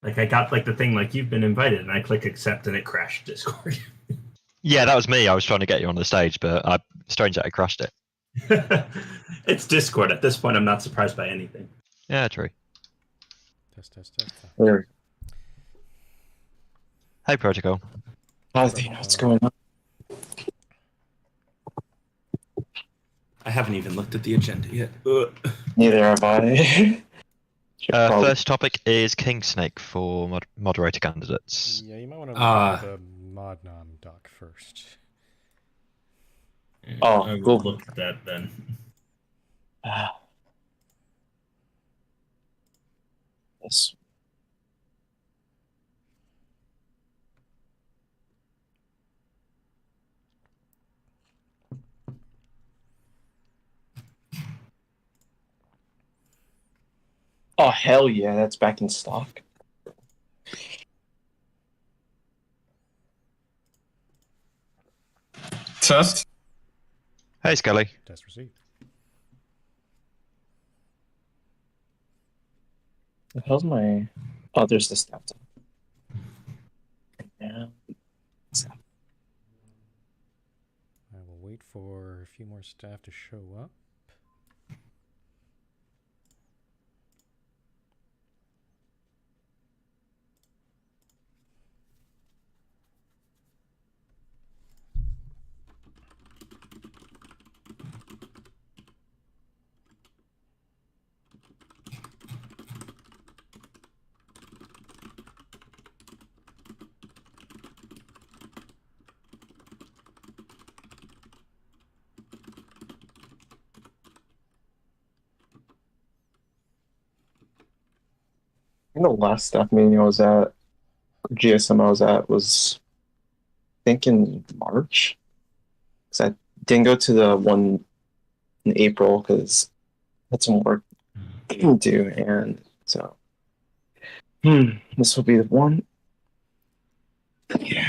Like I got like the thing like you've been invited, and I click accept, and it crashed Discord. Yeah, that was me. I was trying to get you on the stage, but strange that I crushed it. It's Discord. At this point, I'm not surprised by anything. Yeah, true. Test. There. Hey, Protocol. What's going on? I haven't even looked at the agenda yet. Neither have I. First topic is King Snake for moderator candidates. Yeah, you might want to look at the Modnom doc first. Oh, I will cool. look at that then. Yes. Oh, hell yeah, that's back in stock. Test. Hey, Scully. Test received. The hell's my... Oh, there's the staff. Yeah. I will wait for a few more staff to show up. The last staff meeting I was at, GSM I was at, was I think in March. Because I didn't go to the one in April because I had some work to do, and so this will be the one. Yeah.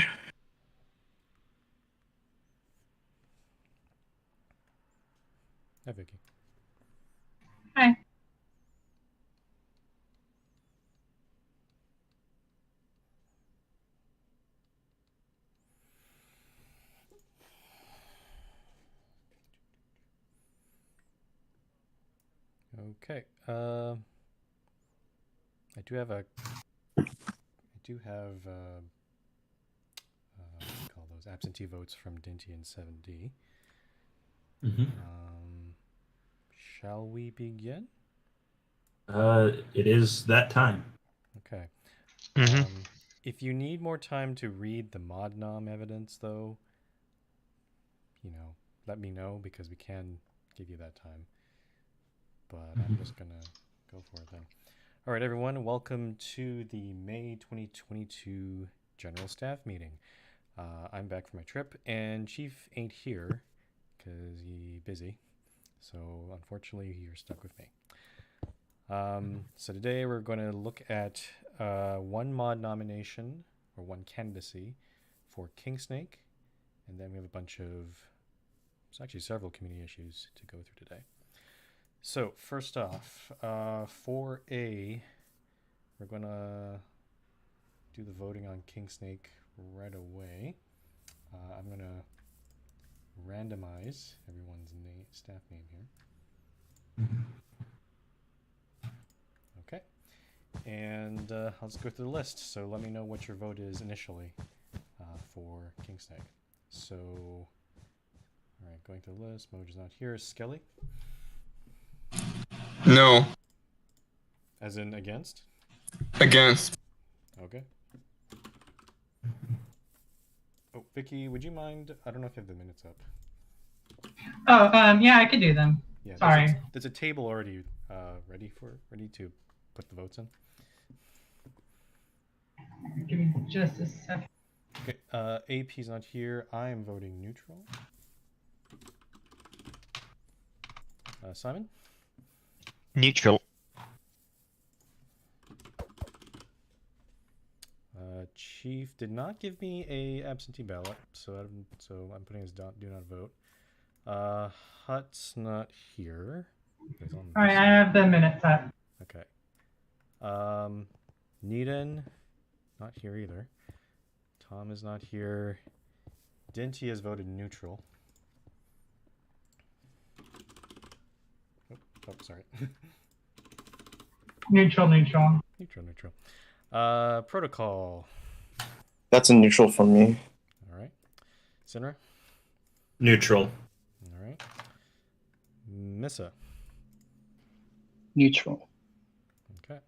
Hi, Vicky. Hi. Okay. I do have what do you call those absentee votes from Dinty and 7D. Shall we begin? It is that time. Okay. Mm-hmm. If you need more time to read the Modnom evidence, though, let me know because we can give you that time. But I'm just going to go for it then. All right, everyone, welcome to the May 2022 General Staff Meeting. I'm back from my trip, and Chief ain't here because he's busy. So, unfortunately, you're stuck with me. So today we're going to look at one mod nomination, or one candidacy, for King Snake. And then we have a bunch of, it's actually several community issues to go through today. So first off, for A, we're going to do the voting on King Snake right away. I'm going to randomize everyone's staff name here. Okay. And I'll just go through the list. So let me know what your vote is initially for King Snake. So, all right, going through the list. Mojo's not here. Skelly? No. As in against? Against. Okay. Oh, Vicky, would you mind? I don't know if you have the minutes up. Oh, yeah, I could do them. Yeah, Sorry. There's a table already ready to put the votes in. Give me just a second. Okay, AP's not here. I am voting neutral. Simon? Neutral. Chief did not give me a absentee ballot, so I'm putting his do not vote. Hut's not here. All right, I have the minutes up. Okay. Needon, not here either. Tom is not here. Dinty has voted neutral. Oh, sorry. Neutral, neutral. Neutral. Protocol. That's a neutral for me. All right. Sinra. Neutral. All right. Missa. Neutral. Okay.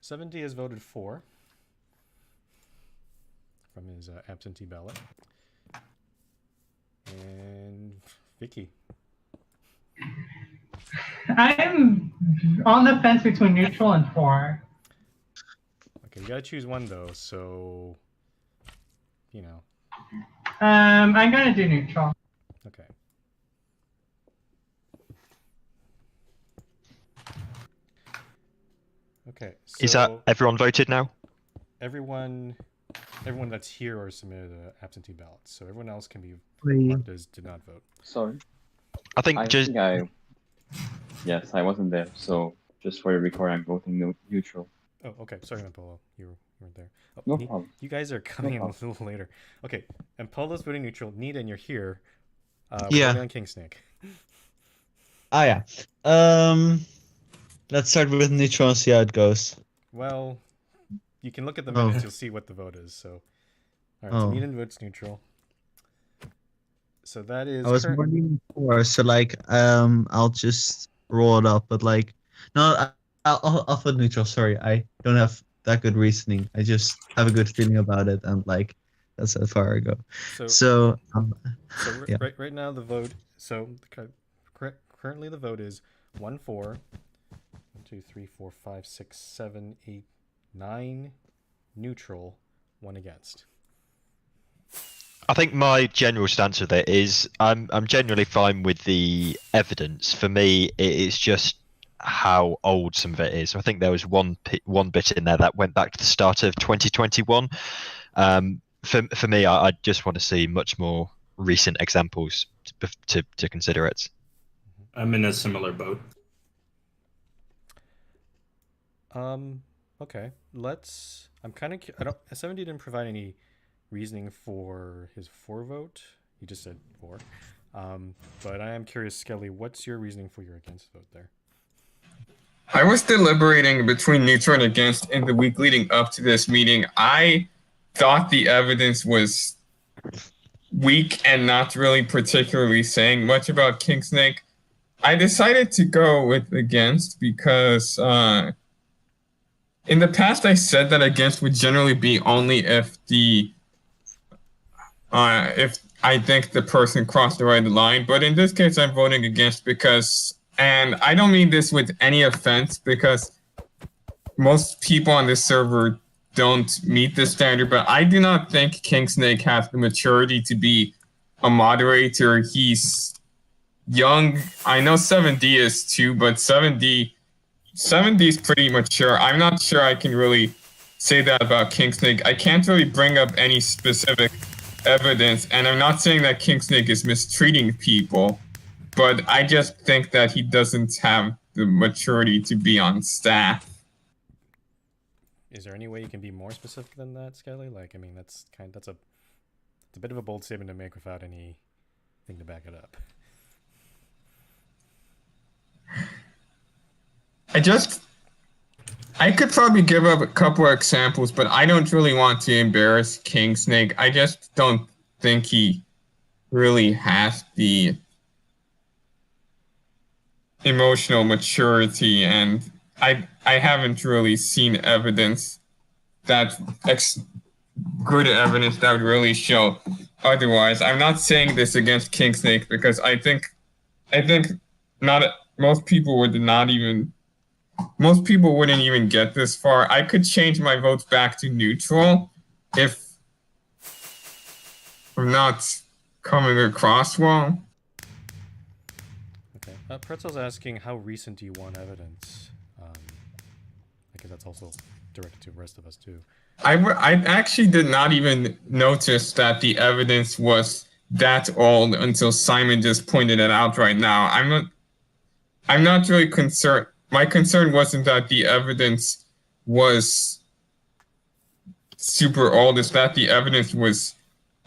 7D has voted for from his absentee ballot. And Vicky. I'm on the fence between neutral and 4. Okay, you gotta choose one though, so you know. I'm gonna do neutral. Okay. Okay. So Is that everyone voted now? everyone that's here or submitted an absentee ballot, so everyone else can be Wait. marked as did not vote. Sorry. I think Yes, I wasn't there, so just for the record, I'm voting neutral. Oh, okay. Sorry, Polo. You weren't there. Oh, No problem. You guys are coming in a problem. little later. Okay. And Polo's voting neutral. Nita, and you're here. Yeah. voting on King Snake. Ah, yeah. Let's start with neutral and see how it goes. Well, you can look at the Oh. minutes. You'll see what the vote is. So, all right. So Oh. Nita votes neutral. So that is. I was current- more leaning for, so like, I'll just roll it up. But like, no, I'll vote neutral. Sorry, I don't have that good reasoning. I just have a good feeling about it, and like, that's how far I go. So, So, yeah. right now the vote. So currently the vote is 1-4, 1, 2, 3, 4, 5, 6, 7, 8, 9 neutral, 1 against. I think my general stance with it is I'm generally fine with the evidence. For me, it's just how old some of it is. I think there was one bit in there that went back to the start of 2021. For me, I just want to see much more recent examples to consider it. I'm in a similar boat. Okay. I'm kind of. I don't. 70 didn't provide any reasoning for his 4 vote. He just said 4. But I am curious, Skelly, what's your reasoning for your against vote there? I was deliberating between neutral and against in the week leading up to this meeting. I thought the evidence was weak and not really particularly saying much about Kingsnake. I decided to go with against because in the past I said that against would generally be only if if I think the person crossed the right line. But in this case, I'm voting against because, and I don't mean this with any offense, because most people on this server don't meet this standard, but I do not think Kingsnake has the maturity to be a moderator. He's young. I know 7D is too, but 7D is pretty mature. I'm not sure I can really say that about Kingsnake. I can't really bring up any specific evidence, and I'm not saying that Kingsnake is mistreating people, but I just think that he doesn't have the maturity to be on staff. Is there any way you can be more specific than that, Skelly? Like, I mean, it's a bit of a bold statement to make without anything to back it up. I could probably give up a couple of examples, but I don't really want to embarrass Kingsnake. I just don't think he really has the emotional maturity, and I haven't really seen evidence good evidence that would really show otherwise. I'm not saying this against Kingsnake because I think most people wouldn't even get this far. I could change my votes back to neutral if I'm not coming across well. Okay. Pretzel's asking, how recent do you want evidence? I guess that's also directed to the rest of us too. I actually did not even notice that the evidence was that old until Simon just pointed it out right now. I'm not really concerned. My concern wasn't that the evidence was super old is that the evidence was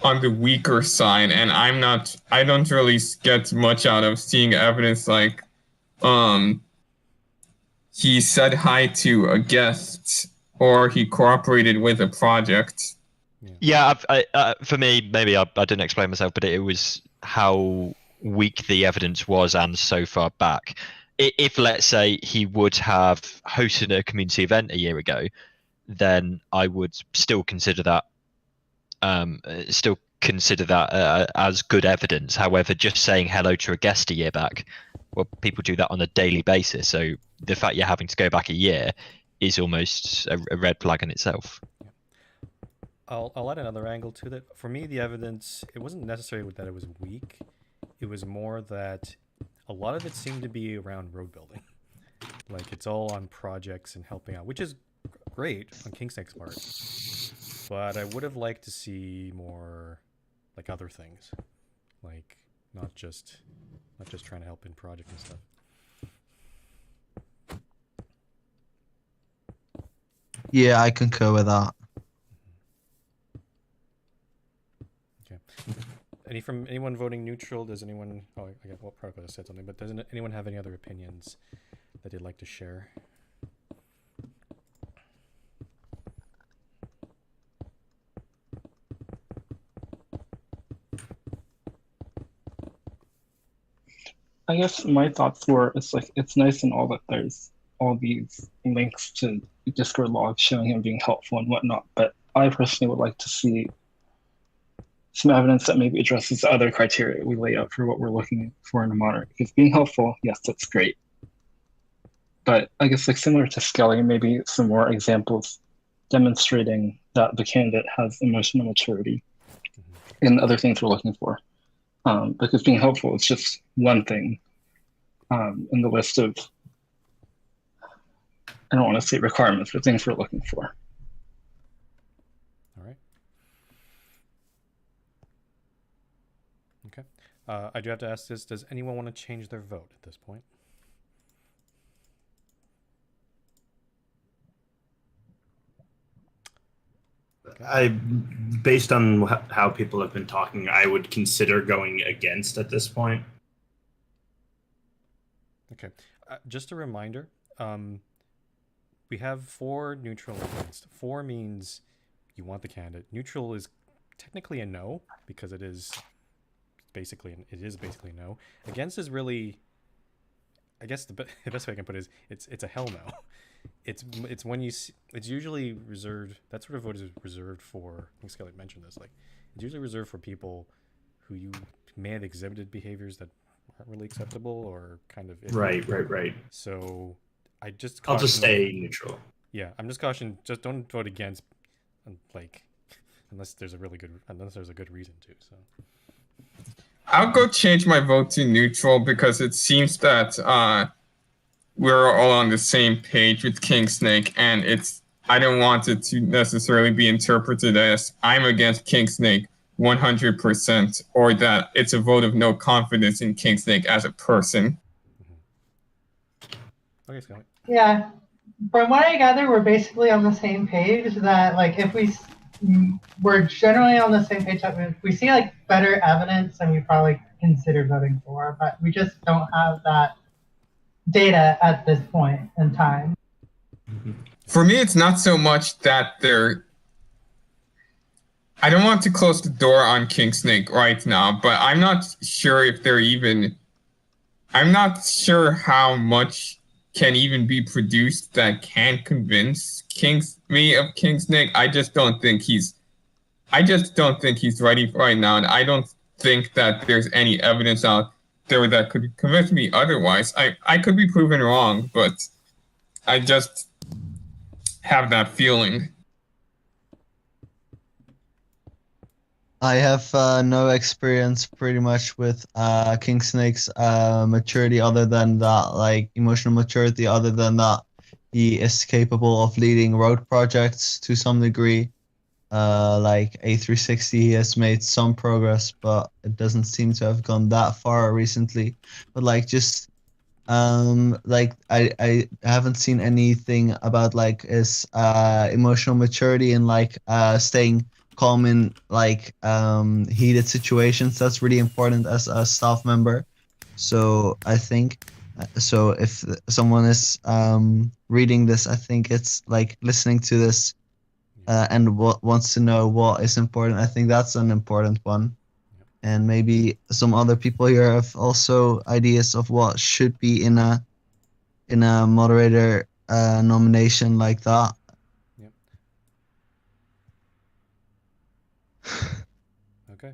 on the weaker side, and I don't really get much out of seeing evidence like he said hi to a guest or he cooperated with a project. Yeah, for me, maybe I didn't explain myself, but it was how weak the evidence was and so far back. If, let's say, he would have hosted a community event a year ago, then I would still consider that as good evidence. However, just saying hello to a guest a year back, well, people do that on a daily basis. So the fact you're having to go back a year is almost a red flag in itself. I'll add another angle to that. For me, the evidence, it wasn't necessarily that it was weak. It was more that a lot of it seemed to be around road building. Like, it's all on projects and helping out, which is great on Kingsnake's part. But I would have liked to see more, like, other things. Like, not just trying to help in project and stuff. Yeah, I concur with that. Anyone voting neutral? Does anyone? Oh, I got what Protocol said something, but doesn't anyone have any other opinions that they'd like to share? I guess my thoughts were it's nice and all that there's all these links to Discord logs showing him being helpful and whatnot, but I personally would like to see some evidence that maybe addresses the other criteria we lay out for what we're looking for in a monitor. Because being helpful, yes, that's great. But I guess like similar to Skelly, maybe some more examples demonstrating that the candidate has emotional maturity and other things we're looking for. Because being helpful is just one thing in the list of, I don't want to say requirements, but things we're looking for. All right. Okay. I do have to ask this. Does anyone want to change their vote at this point? Based on how people have been talking, I would consider going against at this point. Okay. Just a reminder, we have 4 neutral against. 4 means you want the candidate. Neutral is technically a no because it is basically a no. Against is really, I guess the best way I can put it is it's a hell no. It's when it's usually reserved. That sort of vote is reserved for. I think Skelly mentioned this. Like, it's usually reserved for people who you may have exhibited behaviors that aren't really acceptable or kind of Right. So I'll just stay neutral. Yeah, I'm just caution. Just don't vote against, like, unless there's a good reason to. So I'll go change my vote to neutral because it seems that we're all on the same page with Kingsnake, and I don't want it to necessarily be interpreted as I'm against Kingsnake 100%, or that it's a vote of no confidence in Kingsnake as a person. Okay, Skelly. Yeah, from what I gather, we're basically on the same page. That like if we're generally on the same page. That if we see like better evidence, then we probably consider voting for. But we just don't have that data at this point in time. For me, it's not so much that I don't want to close the door on Kingsnake right now, but I'm not sure if I'm not sure how much can even be produced that can convince me of Kingsnake. I just don't think he's ready right now, and I don't think that there's any evidence out there that could convince me otherwise. I could be proven wrong, but I just have that feeling. I have no experience pretty much with Kingsnake's maturity other than that, like emotional maturity, other than that he is capable of leading road projects to some degree. Like A360, he has made some progress, but it doesn't seem to have gone that far recently. But like just like I haven't seen anything about like his emotional maturity and like staying calm in like heated situations. That's really important as a staff member. So I think so if someone is reading this, I think it's like listening to this and what wants to know what is important. I think that's an important one. And maybe some other people here have also ideas of what should be in a moderator nomination like that. Yep. Okay.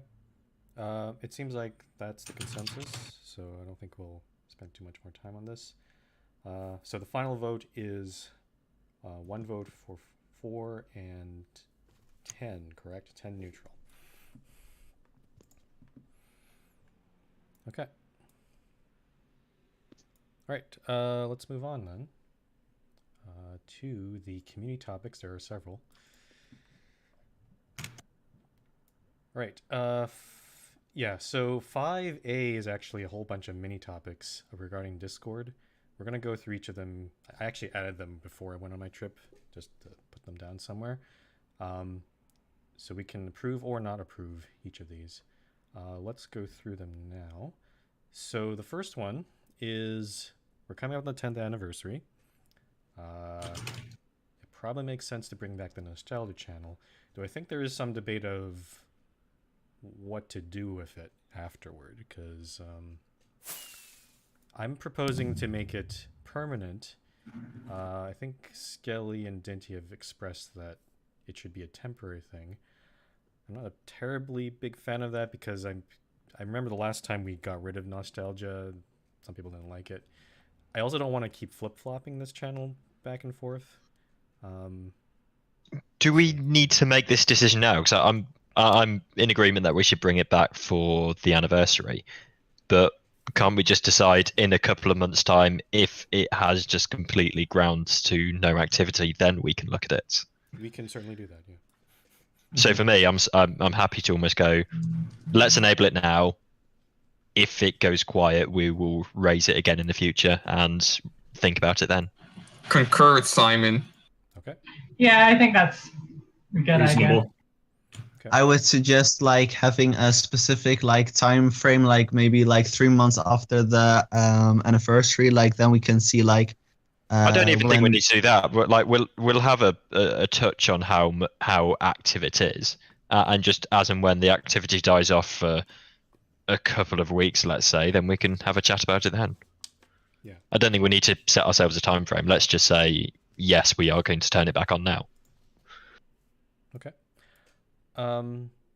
It seems like that's the consensus, so I don't think we'll spend too much more time on this. So the final vote is 1 vote for 4 and 10, correct? 10 neutral. Okay. All right, let's move on then to the community topics. There are several. Right. Yeah, so 5A is actually a whole bunch of mini topics regarding Discord. We're going to go through each of them. I actually added them before I went on my trip, just to put them down somewhere. So we can approve or not approve each of these. Let's go through them now. So the first one is we're coming up on the 10th anniversary. It probably makes sense to bring back the Nostalgia channel. Though I think there is some debate of what to do with it afterward, because I'm proposing to make it permanent. I think Skelly and Dinty have expressed that it should be a temporary thing. I'm not a terribly big fan of that because I remember the last time we got rid of Nostalgia, some people didn't like it. I also don't want to keep flip-flopping this channel back and forth. Do we need to make this decision now? Because I'm in agreement that we should bring it back for the anniversary, but can't we just decide in a couple of months' time if it has just completely grounds to no activity, then we can look at it? We can certainly do that, yeah. So for me, I'm happy to almost go, let's enable it now. If it goes quiet, we will raise it again in the future and think about it then. Concur with Simon. Okay. Yeah, I think that's a good idea. Reasonable. Okay. I would suggest like having a specific like time frame, like maybe like 3 months after the anniversary. Like then we can see like. I don't even think we need to do that. But like we'll have a touch on how active it is, and just as and when the activity dies off for a couple of weeks, let's say, then we can have a chat about it then. Yeah. I don't think we need to set ourselves a time frame. Let's just say yes, we are going to turn it back on now. Okay.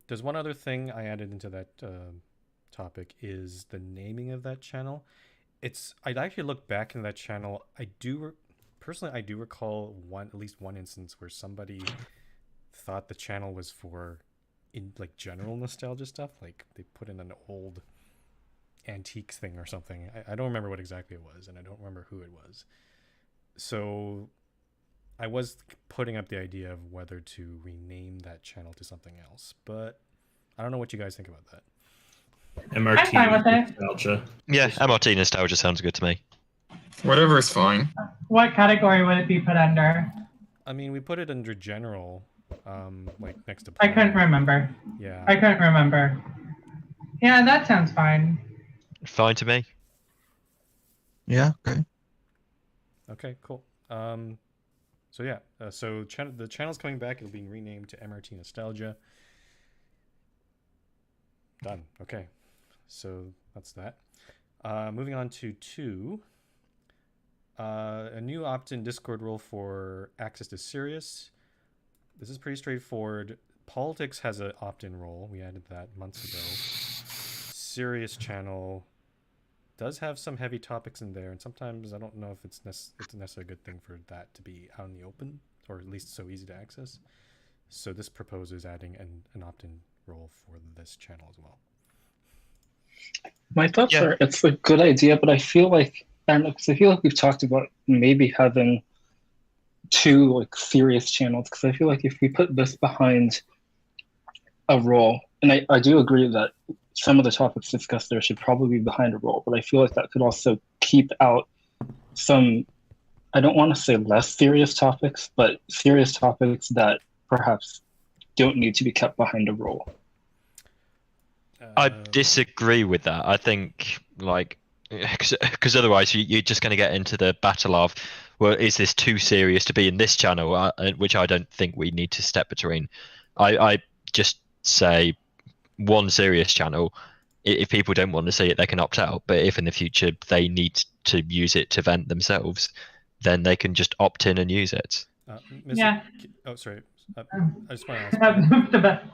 There's one other thing I added into that topic is the naming of that channel. I'd actually look back in that channel. I do recall at least one instance where somebody thought the channel was for like general nostalgia stuff. Like they put in an old antiques thing or something. I don't remember what exactly it was, and I don't remember who it was. So I was putting up the idea of whether to rename that channel to something else, but I don't know what you guys think about that. MRT I'm fine with it. nostalgia. Yeah, MRT nostalgia sounds good to me. Whatever is fine. What category would it be put under? I mean, we put it under general, like next to. I couldn't remember. Yeah. I couldn't remember. Yeah, that sounds fine. Fine to me. Yeah. Okay. Okay. Cool. So yeah. So the channel's coming back. It'll be renamed to MRT Nostalgia. Done. Okay. So that's that. Moving on to 2. A new opt-in Discord role for access to Sirius. This is pretty straightforward. Politics has an opt-in role. We added that months ago. Sirius channel does have some heavy topics in there, and sometimes I don't know if it's necessarily a good thing for that to be out in the open, or at least so easy to access. So this proposes adding an opt-in role for this channel as well. My thoughts are it's a good idea, but I feel like we've talked about maybe having 2 like serious channels, because I feel like if we put this behind a role, and I do agree that some of the topics discussed there should probably be behind a role, but I feel like that could also keep out some, I don't want to say less serious topics, but serious topics that perhaps don't need to be kept behind a rule. I disagree with that. I think, like, because otherwise you're just going to get into the battle of, well, is this too serious to be in this channel? Which I don't think we need to step between. I just say one serious channel. If people don't want to see it, they can opt out. But if in the future they need to use it to vent themselves, then they can just opt in and use it. Yeah. Oh, sorry. I just want to ask. The best.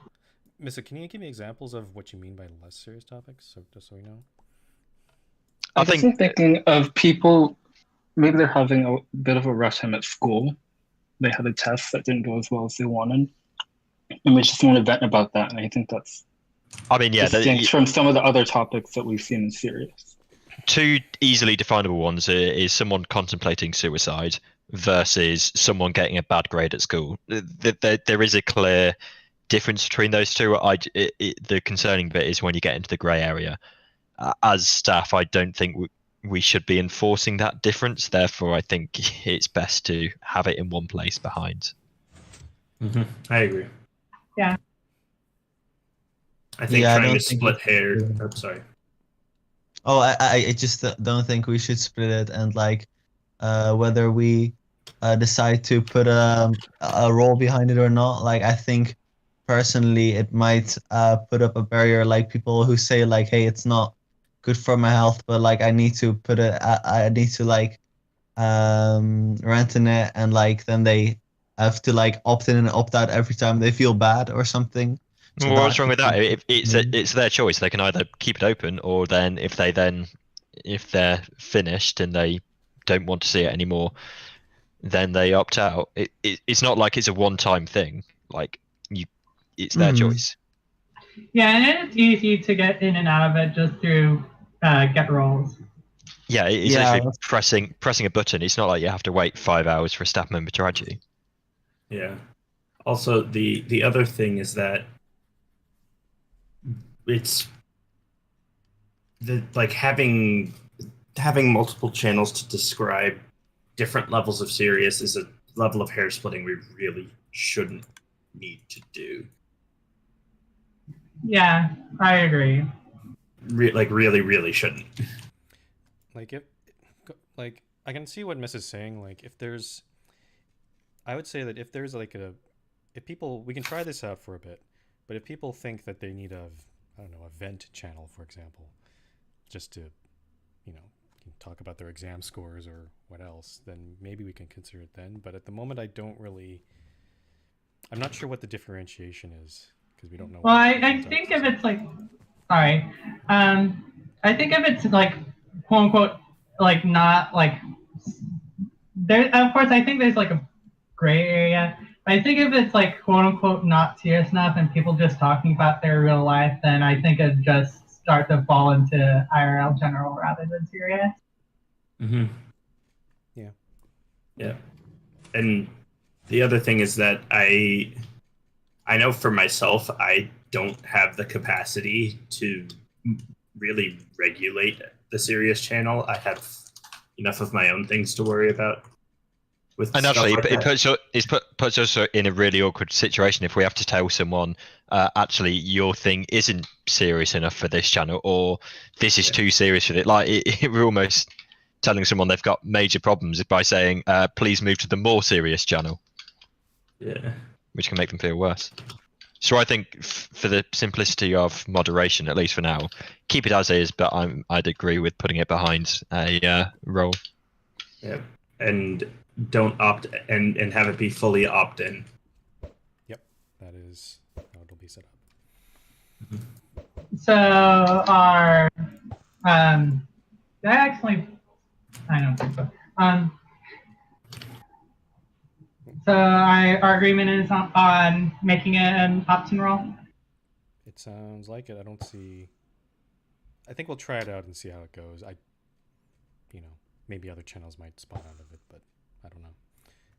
Mr. Can you give me examples of what you mean by less serious topics, so just so we know? I guess I'm thinking of people, maybe they're having a bit of a rough time at school. They had a test that didn't go as well as they wanted, and we just want to vent about that. And I think that's distinct from some of the other topics that we've seen in serious. Two easily definable ones is someone contemplating suicide versus someone getting a bad grade at school. There is a clear difference between those two. The concerning bit is when you get into the grey area. As staff, I don't think we should be enforcing that difference. Therefore, I think it's best to have it in one place behind. I agree. Yeah. I think trying to split hair. I'm sorry. Oh, I just don't think we should split it, and like whether we decide to put a role behind it or not. Like, I think personally it might put up a barrier, like people who say like, hey, it's not good for my health, but like I need to put it, I need to like rent in it, and like then they have to like opt in and opt out every time they feel bad or something. So well, what's wrong with that? It's their choice. They can either keep it open, or then if they're finished and they don't want to see it anymore, then they opt out. It's not like it's a one-time thing. Like it's their choice. Yeah, and it's easy to get in and out of it just through get roles. Yeah, it's literally pressing a button. It's not like you have to wait 5 hours for a staff member to add you. Yeah. Also, the other thing is that it's like having multiple channels to describe different levels of serious is a level of hair splitting we really shouldn't need to do. Yeah, I agree. Really shouldn't. Like I can see what Miss is saying. Like I would say that if there's like if people, we can try this out for a bit, but if people think that they need a vent channel, for example, just to, talk about their exam scores or what else, then maybe we can consider it then. But at the moment, I'm not sure what the differentiation is, because we don't know. Well, I think if it's like, sorry, I think if it's like, quote unquote, like not like, there, of course, I think there's like a gray area. I think if it's like, quote unquote, not serious enough and people just talking about their real life, then I think it just start to fall into IRL general rather than serious. Yeah. Yeah. And the other thing is that I know for myself, I don't have the capacity to really regulate the serious channel. I have enough of my own things to worry about. And actually, it puts us in a really awkward situation if we have to tell someone, actually, your thing isn't serious enough for this channel, or this is too serious for it. Like, we're almost telling someone they've got major problems by saying, please move to the more serious channel. Yeah. Which can make them feel worse. So I think for the simplicity of moderation, at least for now, keep it as is, but I'd agree with putting it behind a role. Yeah. And don't opt and have it be fully opt-in. Yep, that is how it'll be set up. So our I don't think so. So our agreement is on making it an opt-in role. It sounds like it. I think we'll try it out and see how it goes. Maybe other channels might spawn out of it, but I don't know.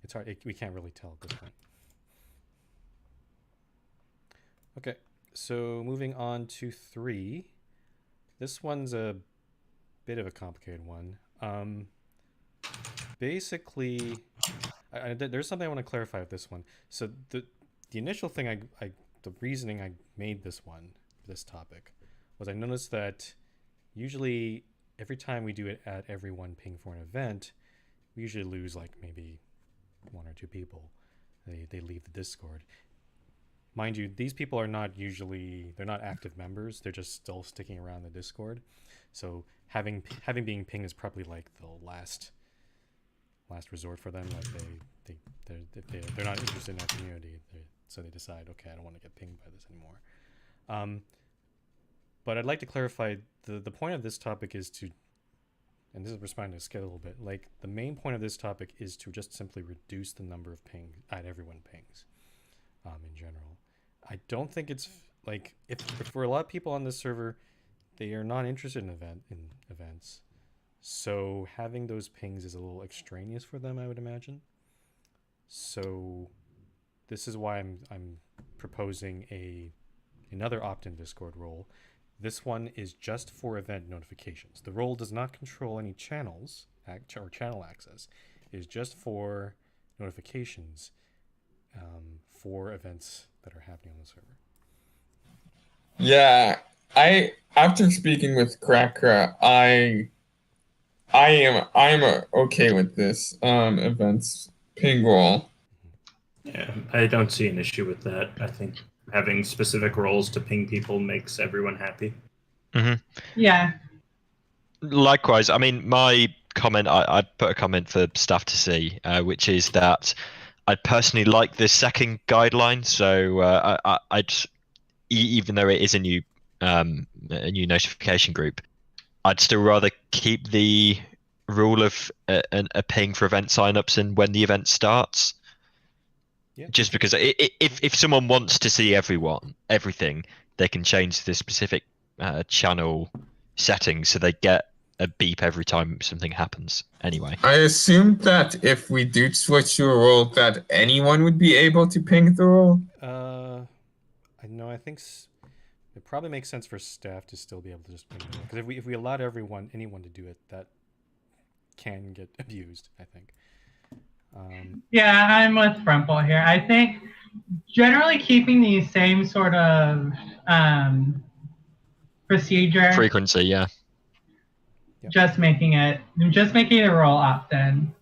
It's hard. We can't really tell at this point. Okay, so moving on to 3. This one's a bit of a complicated one. Basically, there's something I want to clarify with this one. So the initial thing the reasoning I made this topic was I noticed that usually every time we do it at every one ping for an event, we usually lose like maybe 1 or 2 people. They leave the Discord. Mind you, these people are not they're not active members. They're just still sticking around the Discord. So having being ping is probably like the last resort for them. Like they're not interested in our community, so they decide, okay, I don't want to get pinged by this anymore. But I'd like to clarify the point of this topic is to, and this is responding to Skid a little bit, like the main point of this topic is to just simply reduce the number of ping at everyone pings in general. I don't think it's like if for a lot of people on this server, they are not interested in events. So having those pings is a little extraneous for them, I would imagine. So this is why I'm proposing another opt-in Discord role. This one is just for event notifications. The role does not control any channels or channel access. It is just for notifications for events that are happening on the server. Yeah, after speaking with Cracker, I'm okay with this events ping role. Yeah, I don't see an issue with that. I think having specific roles to ping people makes everyone happy. Mm-hmm. Yeah. Likewise, I mean, my comment, I put a comment for staff to see, which is that I personally like this second guideline. So I'd, even though it is a new notification group, I'd still rather keep the rule of a ping for event signups and when the event starts. Yeah. Just because if someone wants to see everything, they can change the specific channel settings so they get a beep every time something happens. Anyway, I assumed that if we do switch to a role, that anyone would be able to ping the role. I know. I think it probably makes sense for staff to still be able to just ping them, because if we allowed anyone to do it, that can get abused, I think. Yeah, I'm with Frumple here. I think generally keeping the same sort of procedure. Frequency, yeah. Just making it a role opt-in.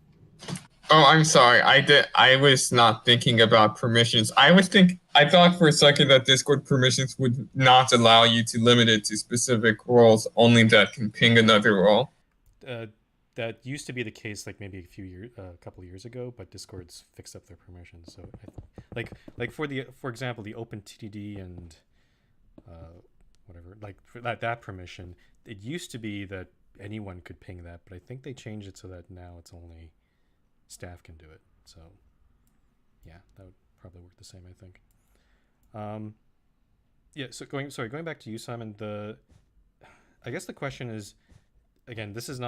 Oh, I'm sorry. I was not thinking about permissions. I thought for a second that Discord permissions would not allow you to limit it to specific roles, only that can ping another role. That used to be the case, like maybe a couple of years ago, but Discord's fixed up their permissions. So, like for example, the Open TTD and whatever, like for that permission, it used to be that anyone could ping that, but I think they changed it so that now it's only staff can do it. So, yeah, that would probably work the same, I think. Yeah. So going back to you, Simon. I guess the question is, again, this is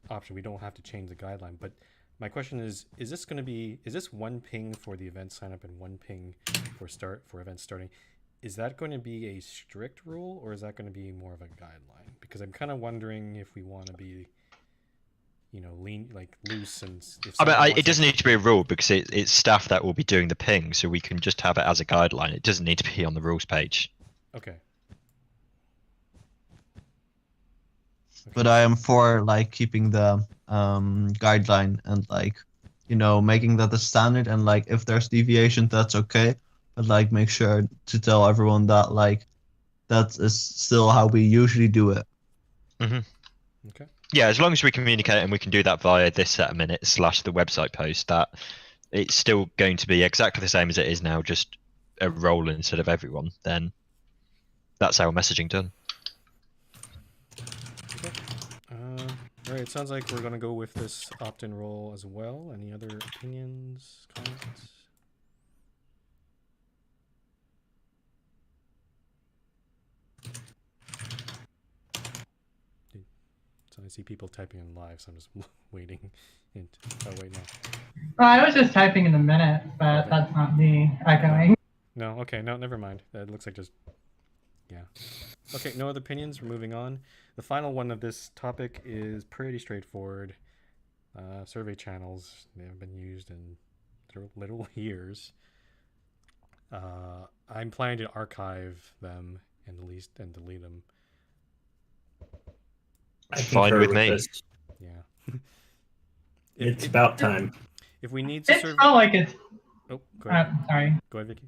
option. We don't have to change the guideline, but my question is this one ping for the event sign up and one ping for events starting? Is that going to be a strict rule, or is that going to be more of a guideline? Because I'm kind of wondering if we want to be, loose and. I mean, it doesn't need to be a rule because it's staff that will be doing the ping, so we can just have it as a guideline. It doesn't need to be on the rules page. Okay. But I am for like keeping the guideline and like making that the standard, and like if there's deviation, that's okay, but like make sure to tell everyone that like that is still how we usually do it. Mm-hmm. Okay. Yeah, as long as we communicate and we can do that via this set of minutes / the website post, that it's still going to be exactly the same as it is now, just a role instead of everyone, then that's our messaging done. All right, it sounds like we're going to go with this opt-in role as well. Any other opinions, comments? So I see people typing in live, so I'm just waiting. Oh, wait, no. Well, I was just typing in the minutes, but that's not me echoing. No, okay, no, never mind. It looks like just, yeah. Okay, no other opinions. We're moving on. The final one of this topic is pretty straightforward. Survey channels, they have been used in literal years. I'm planning to archive them and delete them. I Fine concur with with me. this. Yeah. It's about time. If we need to It survey... felt like it's. Oh, go ahead. Sorry. Go ahead, Vicky.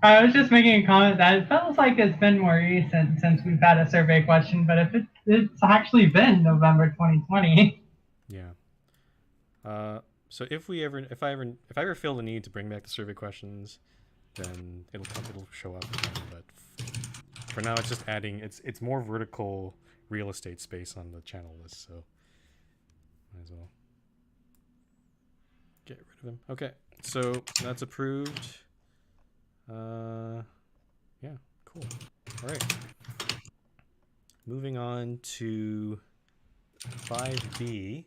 I was just making a comment that it feels like it's been more recent since we've had a survey question, but if it's actually been November 2020. Yeah. So if I ever feel the need to bring back the survey questions, then it'll show up again. But for now, it's just adding. It's more vertical real estate space on the channel list, so might as well get rid of him. Okay, so that's approved. Yeah, cool. All right. Moving on to 5B.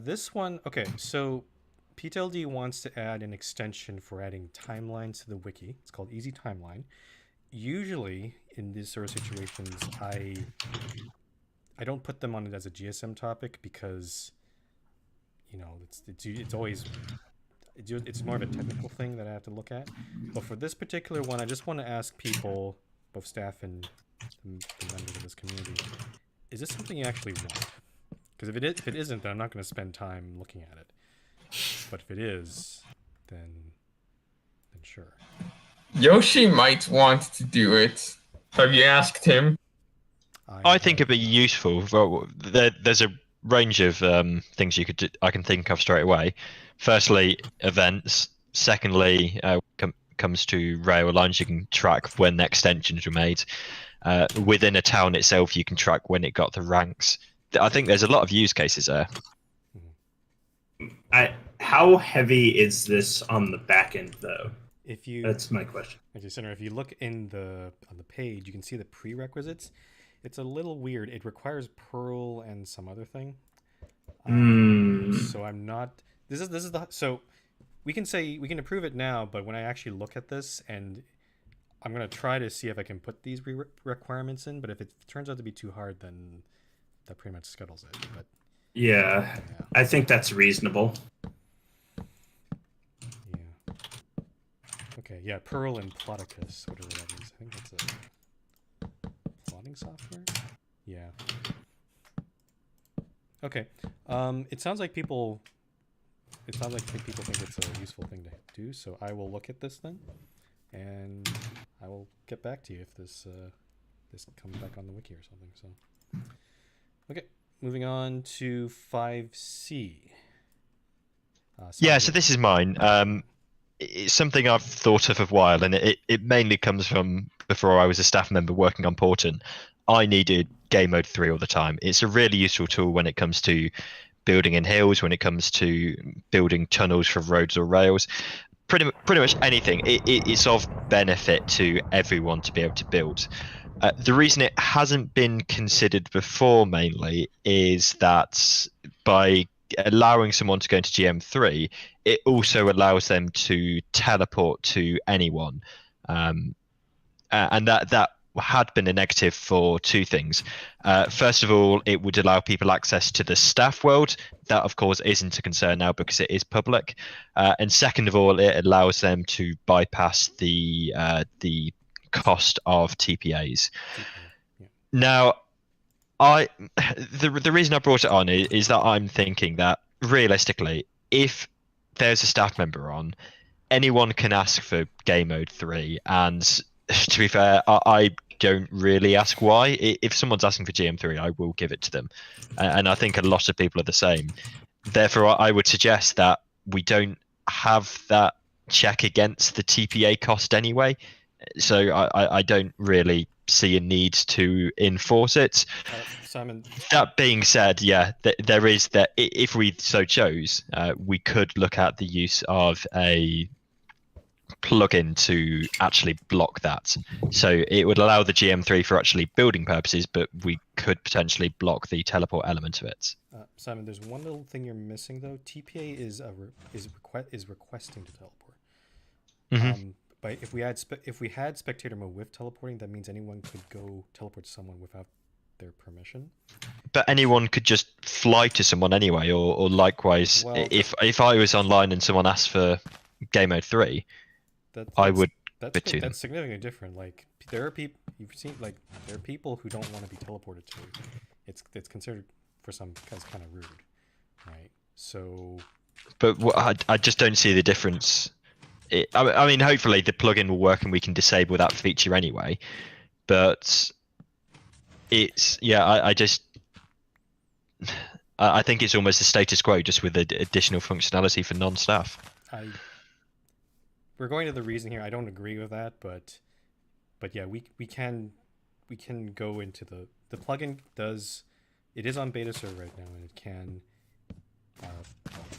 This one, okay, so PTLD wants to add an extension for adding timelines to the wiki. It's called Easy Timeline. Usually, in these sort of situations, I don't put them on it as a GSM topic because, you know, it's always... It's more of a technical thing that I have to look at. But for this particular one, I just want to ask people, both staff and the members of this community, is this something you actually want? Because if it isn't, then I'm not going to spend time looking at it. But if it is, then sure. Yoshi might want to do it. Have you asked him? I think it'd be useful. Well, there's a range of things I can think of straight away. Firstly, events. Secondly, comes to rail lines, you can track when the extensions were made. Within a town itself, you can track when it got the ranks. I think there's a lot of use cases there. How heavy is this on the back end, though? That's my question. Okay, Senator, if you look on the page, you can see the prerequisites. It's a little weird. It requires Perl and some other thing. So I'm not. This is so we can approve it now, but when I actually look at this, and I'm gonna try to see if I can put these requirements in. But if it turns out to be too hard, then that pretty much scuttles it. But yeah. I think that's reasonable. Yeah. Okay. Yeah. Perl and Ploticus, whatever that is. I think that's a plotting software. Yeah. Okay. It sounds like people think it's a useful thing to do. So I will look at this then, and I will get back to you if this comes back on the wiki or something. So, okay, moving on to 5C. Yeah, so this is mine. It's something I've thought of a while, and it mainly comes from before I was a staff member working on Portent. I needed game mode 3 all the time. It's a really useful tool when it comes to building in hills, when it comes to building tunnels for roads or rails, pretty much anything. It's of benefit to everyone to be able to build. The reason it hasn't been considered before mainly is that by allowing someone to go into GM3, it also allows them to teleport to anyone, and that had been a negative for two things. First of all, it would allow people access to the staff world. That, of course, isn't a concern now because it is public. And second of all, it allows them to bypass the cost of TPAs. Yeah. Now, the reason I brought it on is that I'm thinking that realistically, if there's a staff member on, anyone can ask for game mode 3, and to be fair, I don't really ask why. If someone's asking for GM3, I will give it to them, and I think a lot of people are the same. Therefore, I would suggest that we don't have that check against the TPA cost anyway. So I don't really see a need to enforce it. Simon. That being said, yeah, there is that. If we so chose, we could look at the use of a plugin to actually block that. So it would allow the GM3 for actually building purposes, but we could potentially block the teleport element of it. Simon, there's one little thing you're missing though. TPA is requesting to teleport. Mm-hmm. But if we had spectator mode with teleporting, that means anyone could go teleport to someone without their permission. But anyone could just fly to someone anyway, or likewise, Well, if I was online and someone asked for game mode 3, I would that's to them. that's significantly different. Like there are people you've seen, like there are people who don't want to be teleported to. It's considered for some as kind of rude, right? So, But I just don't see the difference. I mean, hopefully the plugin will work and we can disable that feature anyway. But it's I just I think it's almost the status quo, just with additional functionality for non-staff. We're going to the reason here. I don't agree with that, but yeah, we can go into the plugin does. It is on beta server right now, and it can.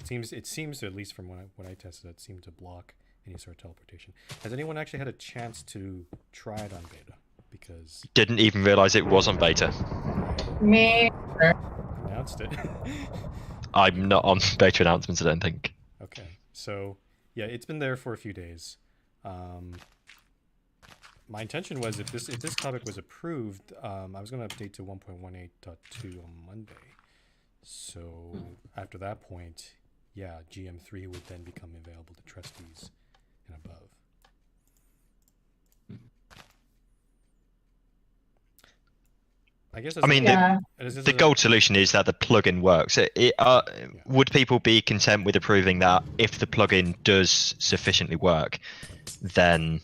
It seems to, at least from when I tested it, seemed to block any sort of teleportation. Has anyone actually had a chance to try it on beta? Because Didn't even realize it was on beta. Me. Announced it. I'm not on beta announcements, I don't think. Okay, so yeah, it's been there for a few days. My intention was if this topic was approved, I was going to update to 1.18.2 on Monday. So after that point, yeah, GM3 would then become available to trustees and above. I guess. I mean, the gold solution is that the plugin works. Would people be content with approving that if the plugin does sufficiently work, then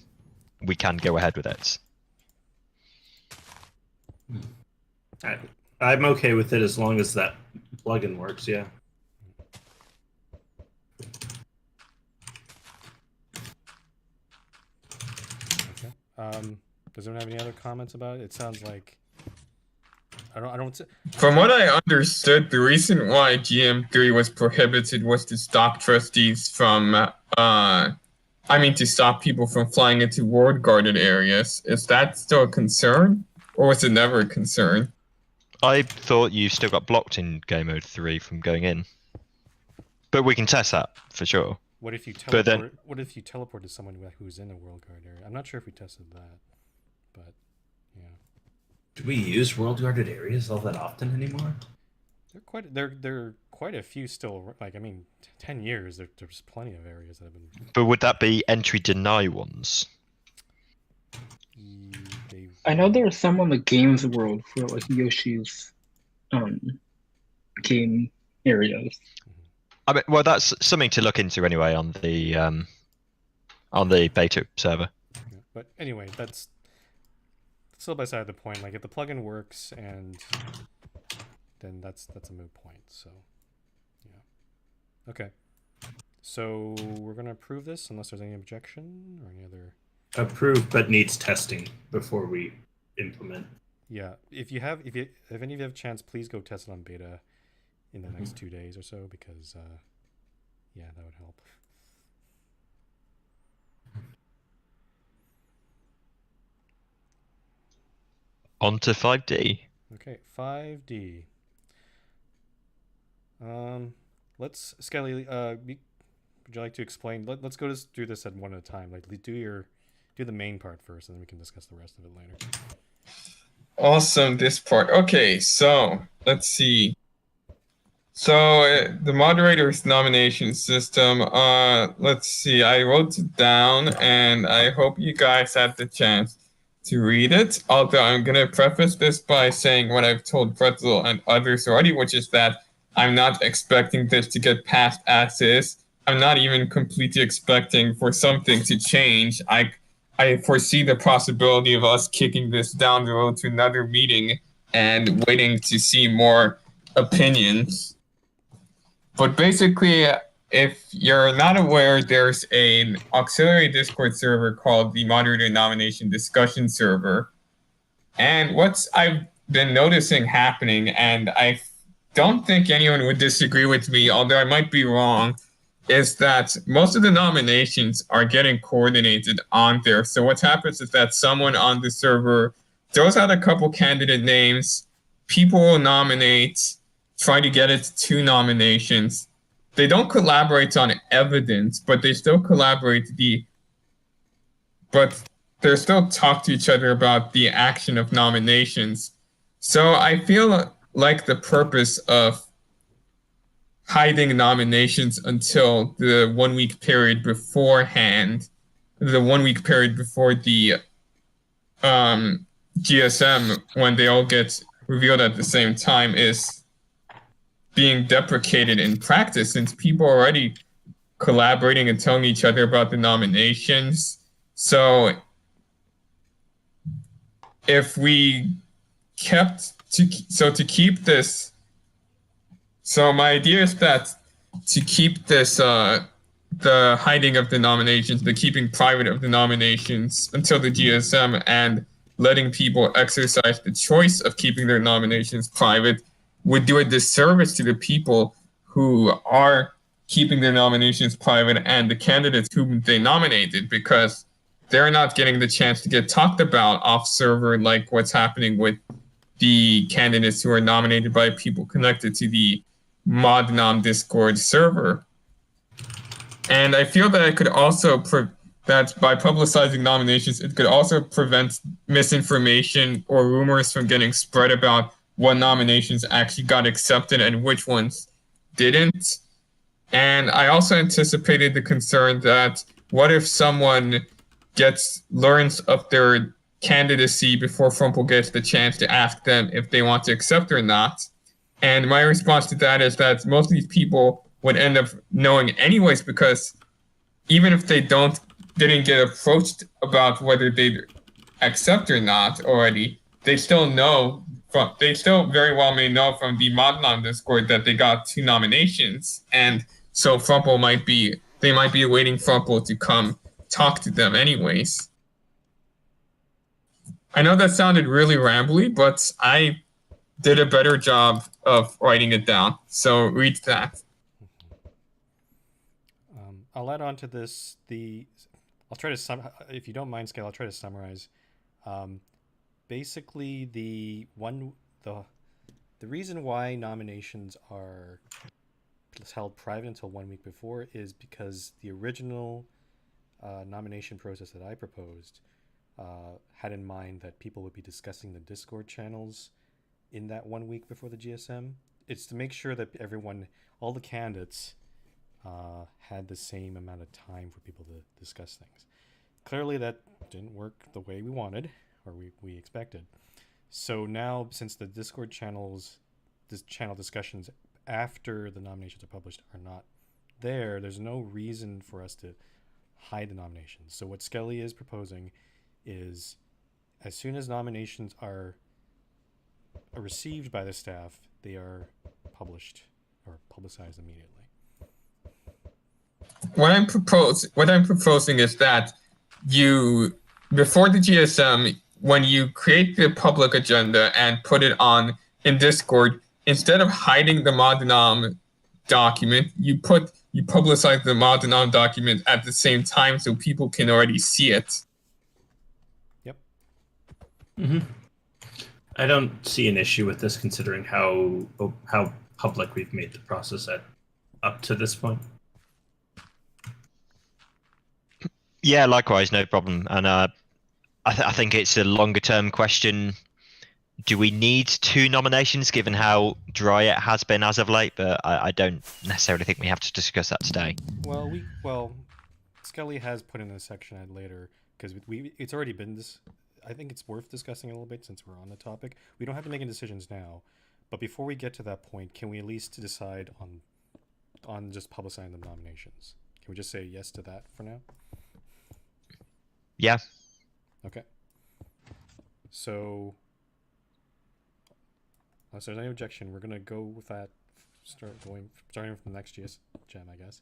we can go ahead with it? I'm okay with it as long as that plugin works, yeah. Okay. Does anyone have any other comments about it? It sounds like I don't. From what I understood, the reason why GM3 was prohibited was to stop trustees from, to stop people from flying into ward-guarded areas. Is that still a concern, or was it never a concern? I thought you still got blocked in game mode 3 from going in, but we can test that for sure. What if you teleport? What if you teleported someone who's in a world guard area? I'm not sure if we tested that, but yeah. Do we use world guarded areas all that often anymore? There quite a few still. Like 10 years. There's plenty of areas that have been. But would that be entry deny ones? I know there are some on the games world for like Yoshi's game areas. I mean, well, that's something to look into anyway on the beta server. Yeah, but anyway, that's still beside the point. Like if the plugin works, and then that's a moot point. So yeah, okay. So we're gonna approve this unless there's any objection or any other. Approved, but needs testing before we implement. Yeah, if any of you have a chance, please go test it on beta in the next 2 days or so, because yeah, that would help. On to 5D. Okay, 5D. Let's Skelly. Would you like to explain? Let's go through this at one at a time. Like do the main part first, and then we can discuss the rest of it later. Awesome, this part. Okay, so let's see. So the moderator's nomination system. Let's see. I wrote it down, and I hope you guys had the chance to read it. Although I'm gonna preface this by saying what I've told Pretzel and others already, which is that I'm not expecting this to get passed as is. I'm not even completely expecting for something to change. I foresee the possibility of us kicking this down the road to another meeting and waiting to see more opinions. But basically, if you're not aware, there's an auxiliary Discord server called the Moderator Nomination Discussion Server. And what I've been noticing happening, and I don't think anyone would disagree with me, although I might be wrong, is that most of the nominations are getting coordinated on there. So what happens is that someone on the server throws out a couple candidate names, people will nominate, try to get it to 2 nominations. They don't collaborate on evidence, but they still collaborate the but they're still talk to each other about the action of nominations. So I feel like the purpose of hiding nominations until the 1 week period beforehand, the 1 week period before the GSM, when they all get revealed at the same time, is being deprecated in practice, since people are already collaborating and telling each other about the nominations. So if we to keep this, so my idea is that to keep this the hiding of the nominations, the keeping private of the nominations until the GSM, and letting people exercise the choice of keeping their nominations private would do a disservice to the people who are keeping their nominations private and the candidates whom they nominated, because they're not getting the chance to get talked about off server like what's happening with the candidates who are nominated by people connected to the ModNom Discord server. And I feel that it could also that by publicizing nominations, it could also prevent misinformation or rumors from getting spread about what nominations actually got accepted and which ones didn't. And I also anticipated the concern that what if someone learns of their candidacy before Frumple gets the chance to ask them if they want to accept or not. And my response to that is that most of these people would end up knowing anyways, because even if they didn't get approached about whether they accept or not already, they still very well may know from the ModNom Discord that they got 2 nominations, and so Frumple might be awaiting Frumple to come talk to them anyways. I know that sounded really rambly, but I did a better job of writing it down, so read that. I'll add on to this. I'll try to if you don't mind, Scale, I'll try to summarize. Basically, the reason why nominations are held private until 1 week before is because the original nomination process that I proposed had in mind that people would be discussing the Discord channels in that 1 week before the GSM. It's to make sure that all the candidates, had the same amount of time for people to discuss things. Clearly that didn't work the way we wanted, or we expected. So now, since the Discord channel discussions after the nominations are published are not there's no reason for us to hide the nominations. So what Skelly is proposing is, as soon as nominations are received by the staff, they are published or publicized immediately. What I'm proposing is that before the GSM, when you create the public agenda and put it on in Discord, instead of hiding the ModNom document, you publicize the ModNom document at the same time so people can already see it. Yep. Mm-hmm. I don't see an issue with this, considering how public we've made the process up to this point. Yeah, likewise, no problem. And I think it's a longer term question. Do we need 2 nominations given how dry it has been as of late? But I don't necessarily think we have to discuss that today. Well, Skelly has put in a section later, because it's already been this. I think it's worth discussing a little bit since we're on the topic. We don't have to make any decisions now, but before we get to that point, can we at least decide on just publicizing the nominations? Can we just say yes to that for now? Yeah. Okay. So, unless there's any objection, we're gonna go with that. Starting from the next GM, I guess.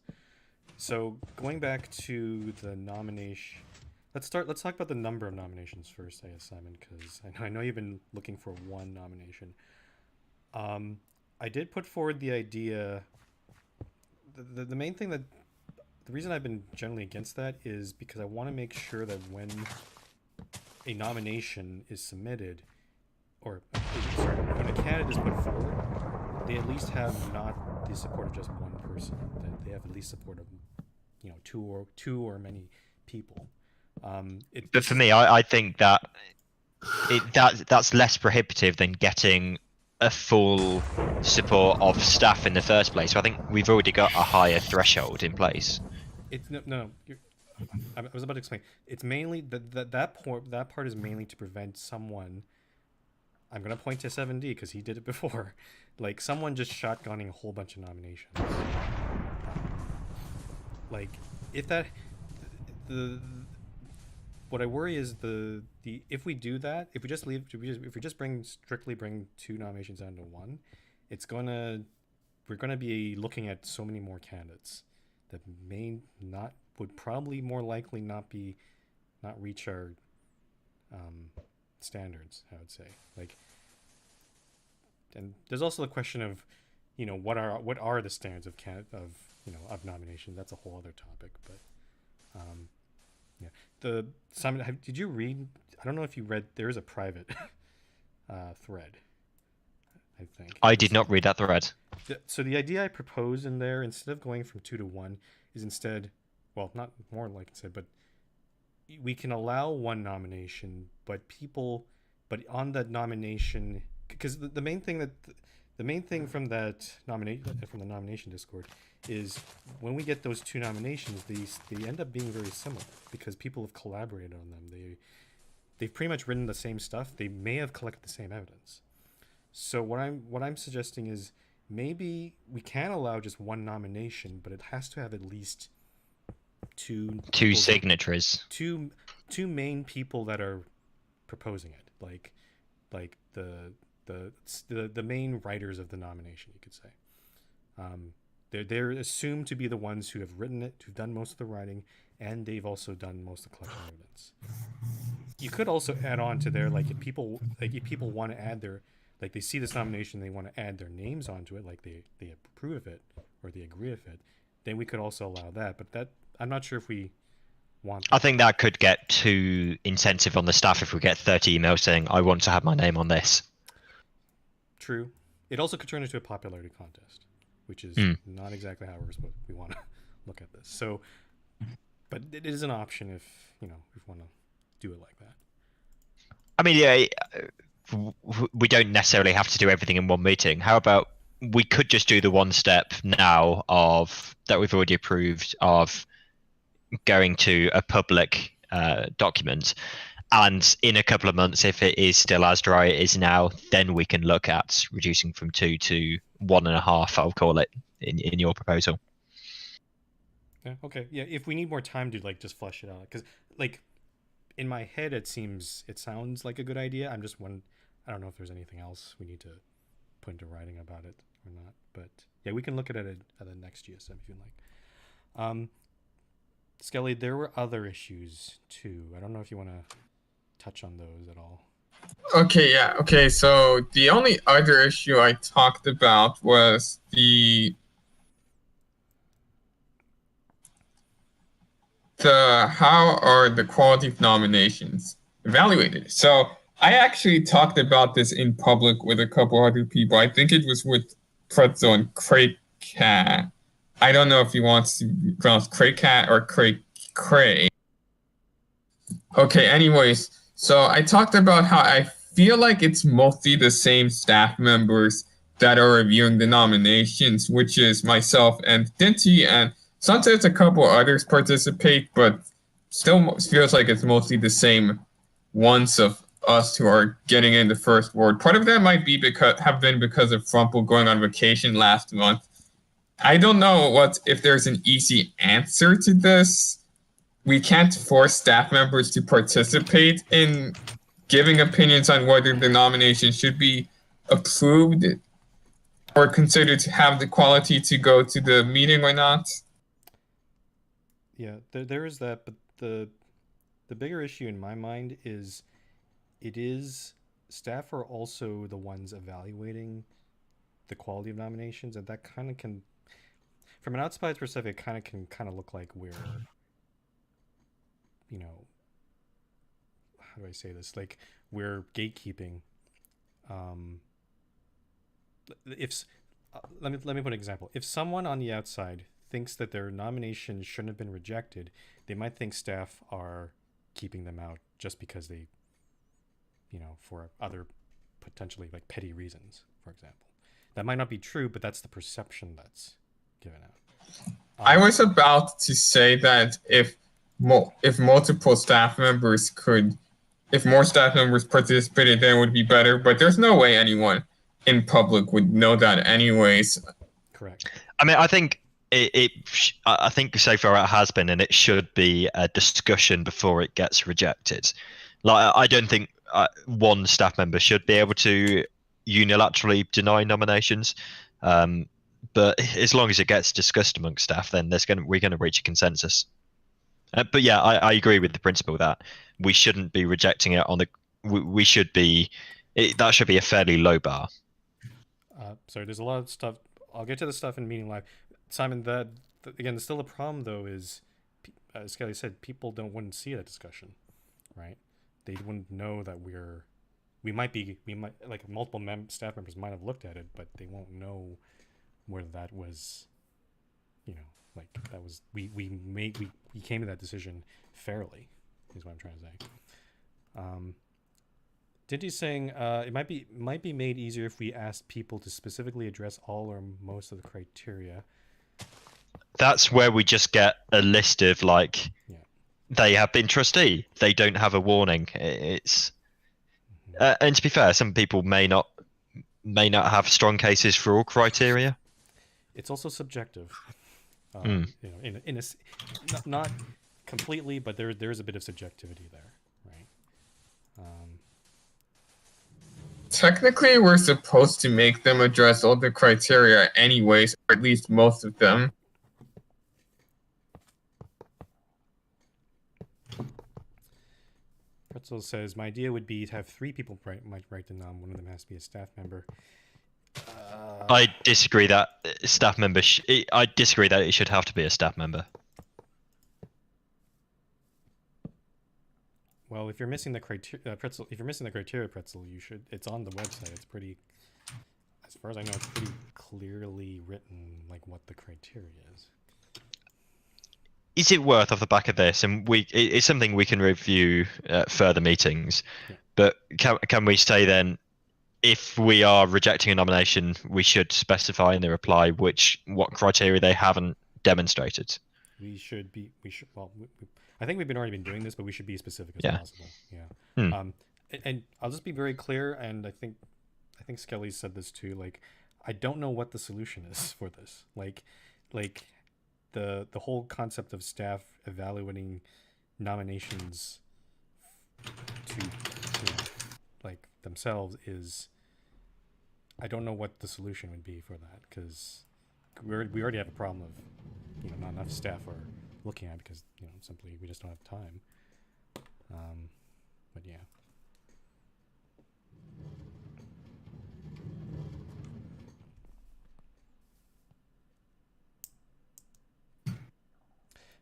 So going back to the nomination, let's talk about the number of nominations first, I guess, Simon, because I know you've been looking for 1 nomination. I did put forward the idea. The main thing that the reason I've been generally against that is because I want to make sure that when a nomination is submitted, or when a candidate is put forward, they at least have not the support of just one person. That they have at least support of, 2 or many people. But for me, I think that that's less prohibitive than getting a full support of staff in the first place. So I think we've already got a higher threshold in place. It's no. I was about to explain. It's mainly that part is mainly to prevent someone. I'm gonna point to 7D because he did it before. Like someone just shotgunning a whole bunch of nominations. Like if that what I worry is the if we do that, if we just strictly bring 2 nominations down to 1, we're gonna be looking at so many more candidates that would probably more likely not reach our standards, I would say. Like, and there's also the question of, what are the standards of nomination? That's a whole other topic, but yeah. Simon, did you read? I don't know if you read. There is a private thread, I think. I did not read that thread. So the idea I propose in there, instead of going from 2 to 1, is instead, well, not more like I said, but we can allow 1 nomination, but on that nomination, because the main thing from the nomination Discord is when we get those 2 nominations, they end up being very similar because people have collaborated on them. They've pretty much written the same stuff. They may have collected the same evidence. So what I'm suggesting is maybe we can allow just 1 nomination, but it has to have at least 2 signatories. Two main people that are proposing it, like the main writers of the nomination, you could say. They're assumed to be the ones who have written it, who've done most of the writing, and they've also done most of the collection evidence. You could also add on to their, if people want to add their, they see this nomination, they want to add their names onto it, like they approve of it or they agree with it, then we could also allow that. But that, I'm not sure if we want that. I think that could get too intensive on the staff if we get 30 emails saying, I want to have my name on this. True. It also could turn into a popularity contest, which is not exactly how we want to look at this. So, but it is an option if we want to do it like that. I mean, yeah, we don't necessarily have to do everything in one meeting. How about we could just do the 1 step now that we've already approved of going to a public document, and in a couple of months, if it is still as dry as it is now, then we can look at reducing from 2 to 1.5. I'll call it in your proposal. Yeah. Okay. Yeah. If we need more time to just flesh it out, because in my head it sounds like a good idea. I don't know if there's anything else we need to put into writing about it or not. But yeah, we can look at it at the next GSM if you like. Skelly, there were other issues too. I don't know if you want to touch on those at all. Okay, yeah. Okay, so the only other issue I talked about was how are the quality of nominations evaluated? So I actually talked about this in public with a couple other people. I think it was with Pretzel and Craycat. I don't know if he wants to pronounce Craycat or Cray. Okay, anyways, so I talked about how I feel like it's mostly the same staff members that are reviewing the nominations, which is myself and Dinty, and sometimes a couple others participate, but still feels like it's mostly the same ones of us who are getting in the first ward. Part of that might be because of Frumple going on vacation last month. I don't know if there's an easy answer to this. We can't force staff members to participate in giving opinions on whether the nomination should be approved or considered to have the quality to go to the meeting or not. Yeah, there is that, but the bigger issue in my mind is staff are also the ones evaluating the quality of nominations, and that kind of can, from an outside perspective, it can look like we're, how do I say this? Like we're gatekeeping. Let me put an example. If someone on the outside thinks that their nomination shouldn't have been rejected, they might think staff are keeping them out just because they, for other potentially like petty reasons, for example. That might not be true, but that's the perception that's given out. I was about to say that if multiple staff members if more staff members participated, then it would be better. But there's no way anyone in public would know that anyways. Correct. I mean, I think I think so far it has been, and it should be a discussion before it gets rejected. Like, I don't think one staff member should be able to unilaterally deny nominations. But as long as it gets discussed amongst staff, then we're going to reach a consensus. But yeah, I agree with the principle that we shouldn't be rejecting it we should be. That should be a fairly low bar. Sorry, there's a lot of stuff. I'll get to the stuff in meeting live. Simon, again, still the problem though is, as Kelly said, people wouldn't see that discussion, right? They wouldn't know that we might like multiple staff members might have looked at it, but they won't know whether that was, like that was we came to that decision fairly, is what I'm trying to say. Dinty's saying it might be made easier if we asked people to specifically address all or most of the criteria. That's where we just get a list of they have been trustee, they don't have a warning. It's and to be fair, some people may not have strong cases for all criteria. It's also subjective. Not completely, but there's a bit of subjectivity there, right? Technically, we're supposed to make them address all the criteria anyways, or at least most of them. Pretzel says, my idea would be to have 3 people might write the nom. One of them has to be a staff member. I disagree that staff member. I disagree that it should have to be a staff member. Well, if you're missing the criteria, Pretzel, Pretzel, you should. It's on the website. It's pretty, as far as I know, it's pretty clearly written, like what the criteria is. Is it worth off the back of this? And it's something we can review at further meetings. Yeah. But can we say then, if we are rejecting a nomination, we should specify in the reply what criteria they haven't demonstrated? Well, I think we've already been doing this, but we should be specific as possible. Yeah. And I'll just be very clear, and I think Skelly said this too. Like, I don't know what the solution is for this. Like the whole concept of staff evaluating nominations to like themselves is, I don't know what the solution would be for that, because we already have a problem of not enough staff are looking at it because simply we just don't have time. But yeah.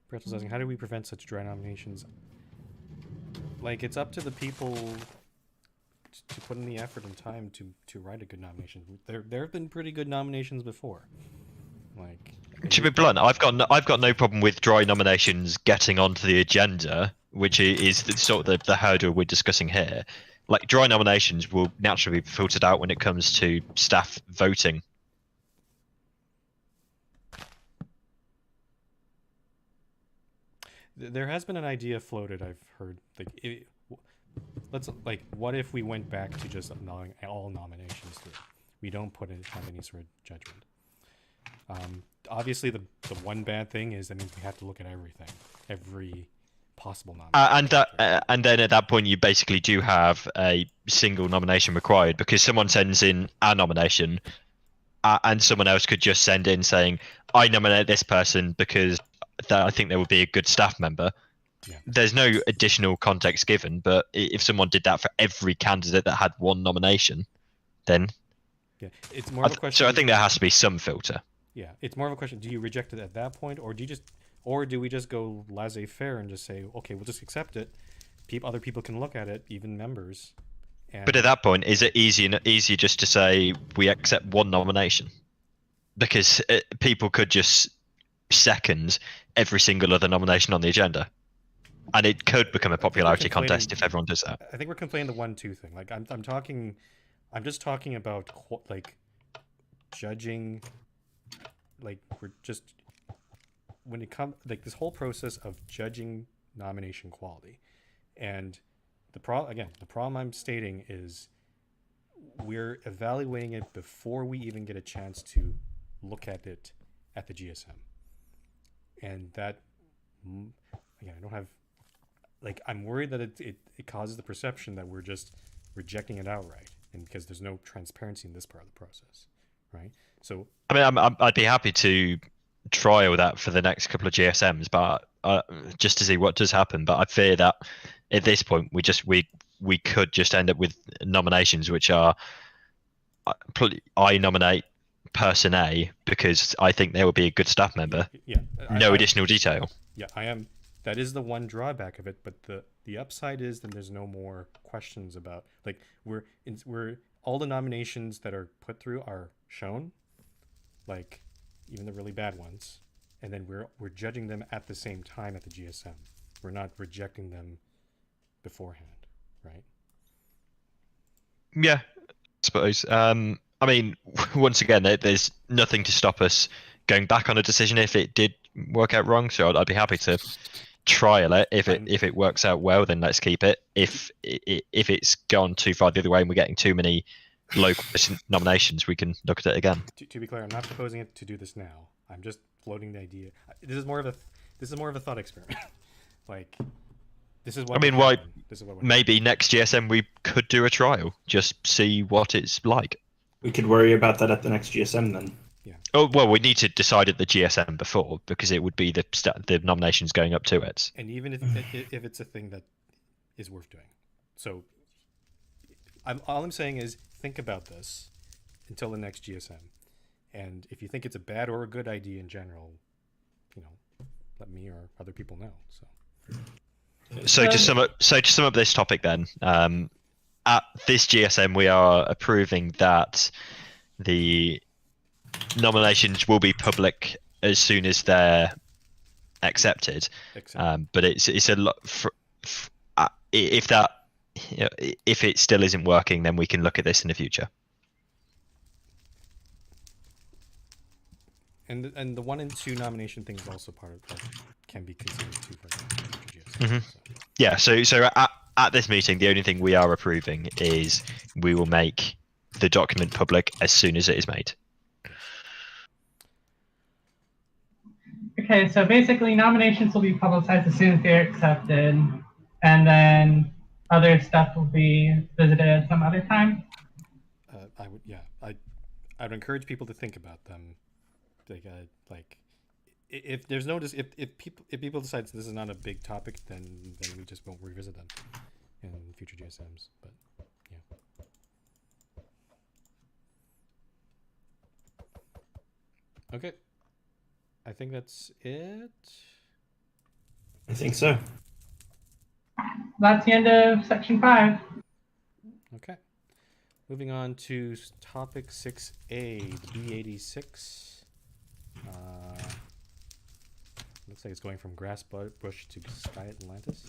Pretzel's asking, how do we prevent such dry nominations? Like, it's up to the people to put in the effort and time to write a good nomination. There have been pretty good nominations before. Like, to be blunt, I've got no problem with dry nominations getting onto the agenda, which is the hurdle we're discussing here. Like, dry nominations will naturally be filtered out when it comes to staff voting. There has been an idea floated, I've heard. What if we went back to just allowing all nominations through? We don't have any sort of judgment. Obviously, the one bad thing is that means we have to look at every possible nomination. And then at that point, you basically do have a single nomination required, because someone sends in a nomination, and someone else could just send in saying, I nominate this person because I think they would be a good staff member. Yeah. There's no additional context given, but if someone did that for every candidate that had one nomination, then it's more of a question. So I think there has to be some filter. Yeah, it's more of a question. Do you reject it at that point, or do we just go laissez-faire and just say, okay, we'll just accept it. Other people can look at it, even members. But at that point, is it easier just to say we accept one nomination? Because people could just second every single other nomination on the agenda. and it could become a popularity conflating- contest if everyone does that. I think we're complaining the 1-2 thing. Like I'm just talking about like judging. Like we're just when it comes like this whole process of judging nomination quality, and the problem I'm stating is we're evaluating it before we even get a chance to look at it at the GSM, and that again I don't have like I'm worried that it causes the perception that we're just rejecting it outright, and because there's no transparency in this part of the process, right? So I mean, I'd be happy to trial that for the next couple of GSMs, but just to see what does happen. But I fear that at this point we could just end up with nominations which are I nominate person A because I think they will be a good staff member. yeah, No additional detail. Yeah, I am. That is the one drawback of it, but the upside is then there's no more questions about like we're all the nominations that are put through are shown, like even the really bad ones, and then we're judging them at the same time at the GSM. We're not rejecting them beforehand, right? Yeah, I suppose. I mean, once again, there's nothing to stop us going back on a decision if it did work out wrong. So I'd be happy to trial it. If it works out well, then let's keep it. If it's gone too far the other way and we're getting too many local nominations, we can look at it again. To be clear, I'm not proposing it to do this now. I'm just floating the idea. This is more of a thought experiment. Like this is what I mean, would why? happen. This is what would Maybe next GSM we could do a trial, just see what it's like. We could worry about that at the next GSM then. Oh well, we need to decide at the GSM before because it would be the nominations going up to it. And even if it's a thing that is worth doing, so all I'm saying is think about this until the next GSM, and if you think it's a bad or a good idea in general, let me or other people know. So to sum up this topic then, at this GSM we are approving that the nominations will be public as soon as they're accepted. But it's a lot. If that, if it still isn't working, then we can look at this in the future. And the 1 and 2 nomination thing is also part of that can be considered too for future GSM. Yeah. So at this meeting, the only thing we are approving is we will make the document public as soon as it is made. Okay, so basically nominations will be publicized as soon as they're accepted, and then other stuff will be visited at some other time. I would encourage people to think about them. Like if there's no if people decide this is not a big topic, then we just won't revisit them in future GSMs. But yeah. Okay. I think that's it. I think so. That's the end of section 5. Okay. Moving on to topic 6A, the B86. Looks like it's going from Grass Bush to Sky Atlantis.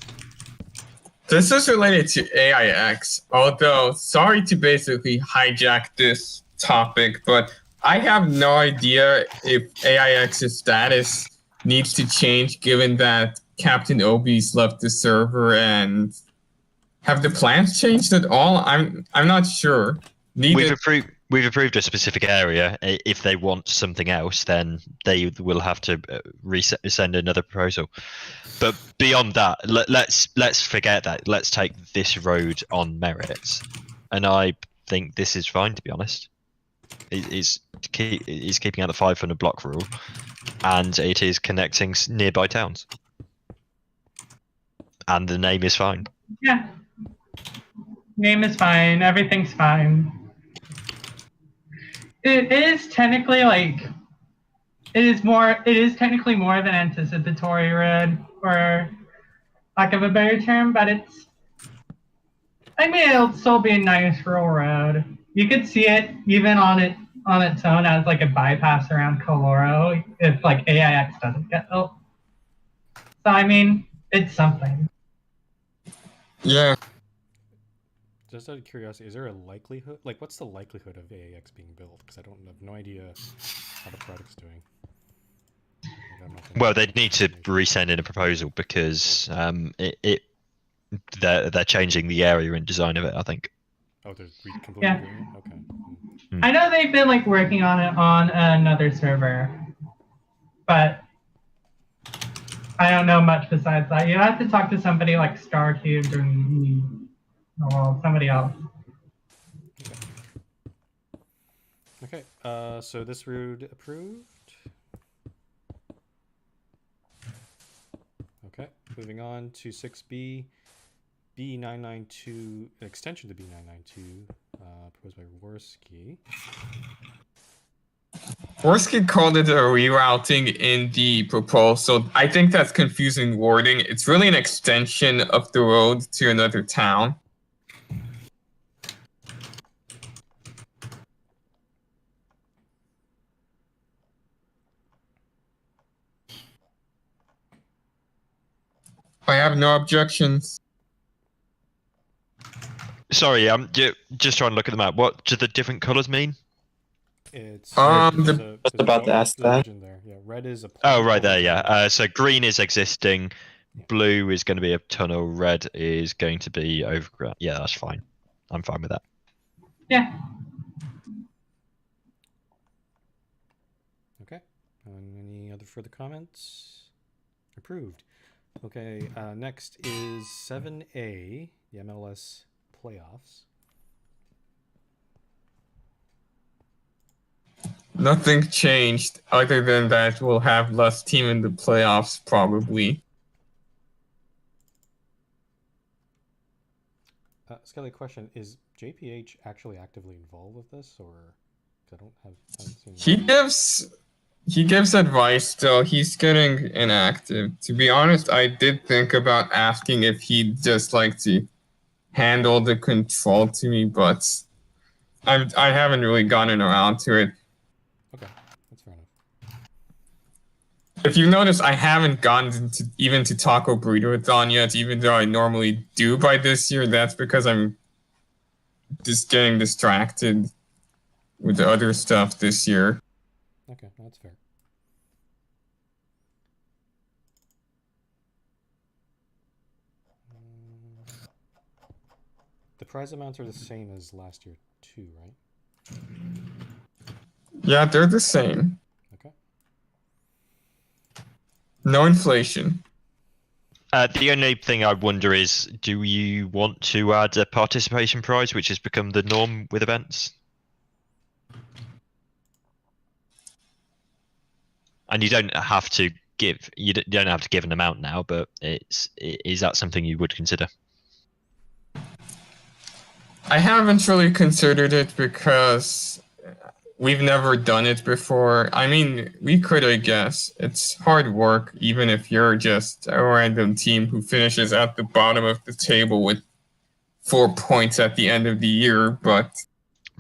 This is related to AIX, although sorry to basically hijack this topic, but I have no idea if AIX's status needs to change given that Captain Obi's left the server, and have the plans changed at all? I'm not sure. We've approved a specific area. If they want something else, then they will have to send another proposal. But beyond that, let's forget that. Let's take this road on merits, and I think this is fine, to be honest. It's keeping out the 500 block rule, and it is connecting nearby towns, and the name is fine. Yeah. Name is fine. Everything's fine. It is technically it is technically more of an anticipatory road, for lack of a better term, but it'll still be a nice rural road. You could see it even on its own as like a bypass around Coloro if like AIX doesn't get built. So It's something. Yeah. Just out of curiosity, is there a likelihood? Like, what's the likelihood of AAX being built? Because I don't have no idea how the product's doing. Like, I'm not gonna- Well, they'd need to resend in a proposal because they're changing the area and design of it, I think. Oh, they're completely Yeah. doing it. Okay. I know they've been like working on it on another server, but I don't know much besides that. You have to talk to somebody like StarCubed or well, somebody else. Okay. So this route approved. Okay. Moving on to 6B, B992, an extension to B992, proposed by Worski. Worski called it a rerouting in the proposal. I think that's confusing wording. It's really an extension of the road to another town. I have no objections. Sorry, I'm just trying to look at the map. What do the different colors mean? It's Just about to ask that. There. Yeah, red is a. Oh, right there, yeah. So green is existing, blue is going to be a tunnel, red is going to be overground. Yeah, that's fine. I'm fine with that. Yeah. Okay. Any other further comments? Approved. Okay. Next is 7A, the MLS playoffs. Nothing changed other than that we'll have less team in the playoffs probably. Skelly, question: is JPH actually actively involved with this, or I haven't seen He gives advice still. He's getting inactive. To be honest, I did think about asking if he'd just like to handle the control to me, but I haven't really gotten around to it. Okay, that's fair enough. If you notice, I haven't gotten even to Taco Burrito-a-thon yet, even though I normally do by this year. That's because I'm just getting distracted with the other stuff this year. Okay, that's fair. The prize amounts are the same as last year too, right? Yeah, they're the same. Okay. No inflation. The only thing I wonder is, do you want to add a participation prize, which has become the norm with events? And you don't have to give an amount now, but is that something you would consider? I haven't really considered it because we've never done it before. I mean, we could, I guess. It's hard work, even if you're just a random team who finishes at the bottom of the table with 4 points at the end of the year, but...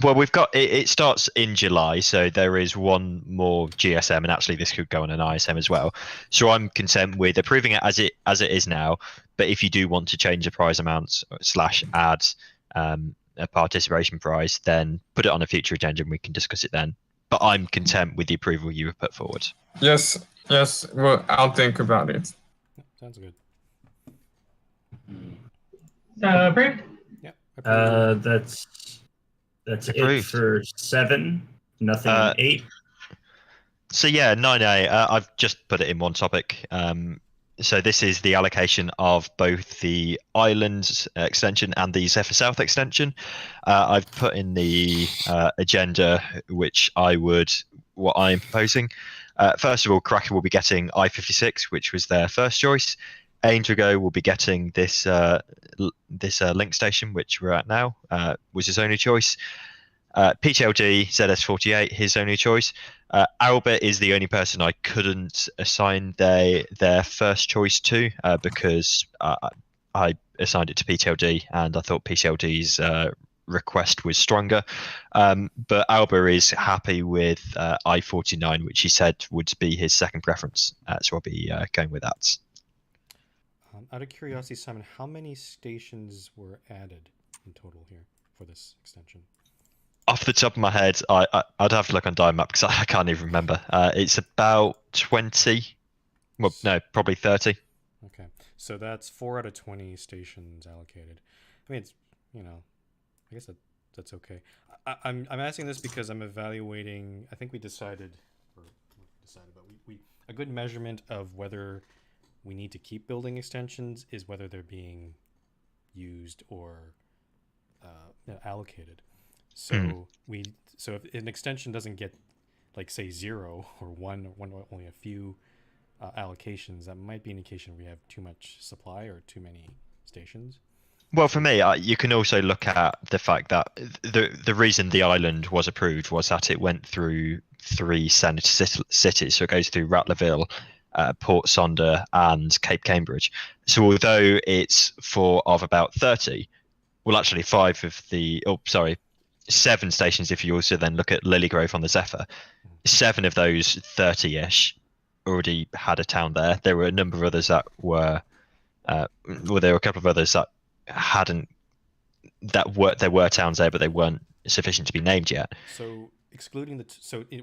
Well, we've got it starts in July, so there is one more GSM, and actually this could go on an ISM as well. So I'm content with approving it as it is now. But if you do want to change the prize amounts / add a participation prize, then put it on a future agenda and we can discuss it then. But I'm content with the approval you have put forward. Yes. Well, I'll think about it. Sounds good. So approved? Yeah. Approved. That's Approved. it for 7. Nothing on 8. So yeah, 9A. I've just put it in one topic. So this is the allocation of both the Islands extension and the Zephyr South extension. I've put in the agenda what I'm proposing. First of all, Cracker will be getting I-56, which was their first choice. Aindrago will be getting this link station, which we're at now, was his only choice. PTLD, ZS48, his only choice. Albert is the only person I couldn't assign their first choice to because I assigned it to PTLD and I thought PTLD's request was stronger. But Albert is happy with I-49, which he said would be his second preference. So I'll be going with that. Out of curiosity, Simon, how many stations were added in total here for this extension? Off the top of my head, I'd have to look on Diamap because I can't even remember. It's about 20. Well, no, probably 30. Okay, so that's 4 out of 20 stations allocated. I mean, it's, you know, I guess that's okay. I'm asking this because I'm evaluating. I think we decided, but we a good measurement of whether we need to keep building extensions is whether they're being used or allocated. So so if an extension doesn't get, like, say 0 or one only a few allocations, that might be an indication we have too much supply or too many stations. Well, for me, you can also look at the fact that the reason the island was approved was that it went through 3 senator cities. So it goes through Rattlerville, Port Sonder, and Cape Cambridge. So although it's of about 30, well, actually 7 stations if you also then look at Lilygrove on the Zephyr. 7 of those 30-ish already had a town there. There were a number of others that were, there were a couple of others that there were towns there, but they weren't sufficient to be named yet. So excluding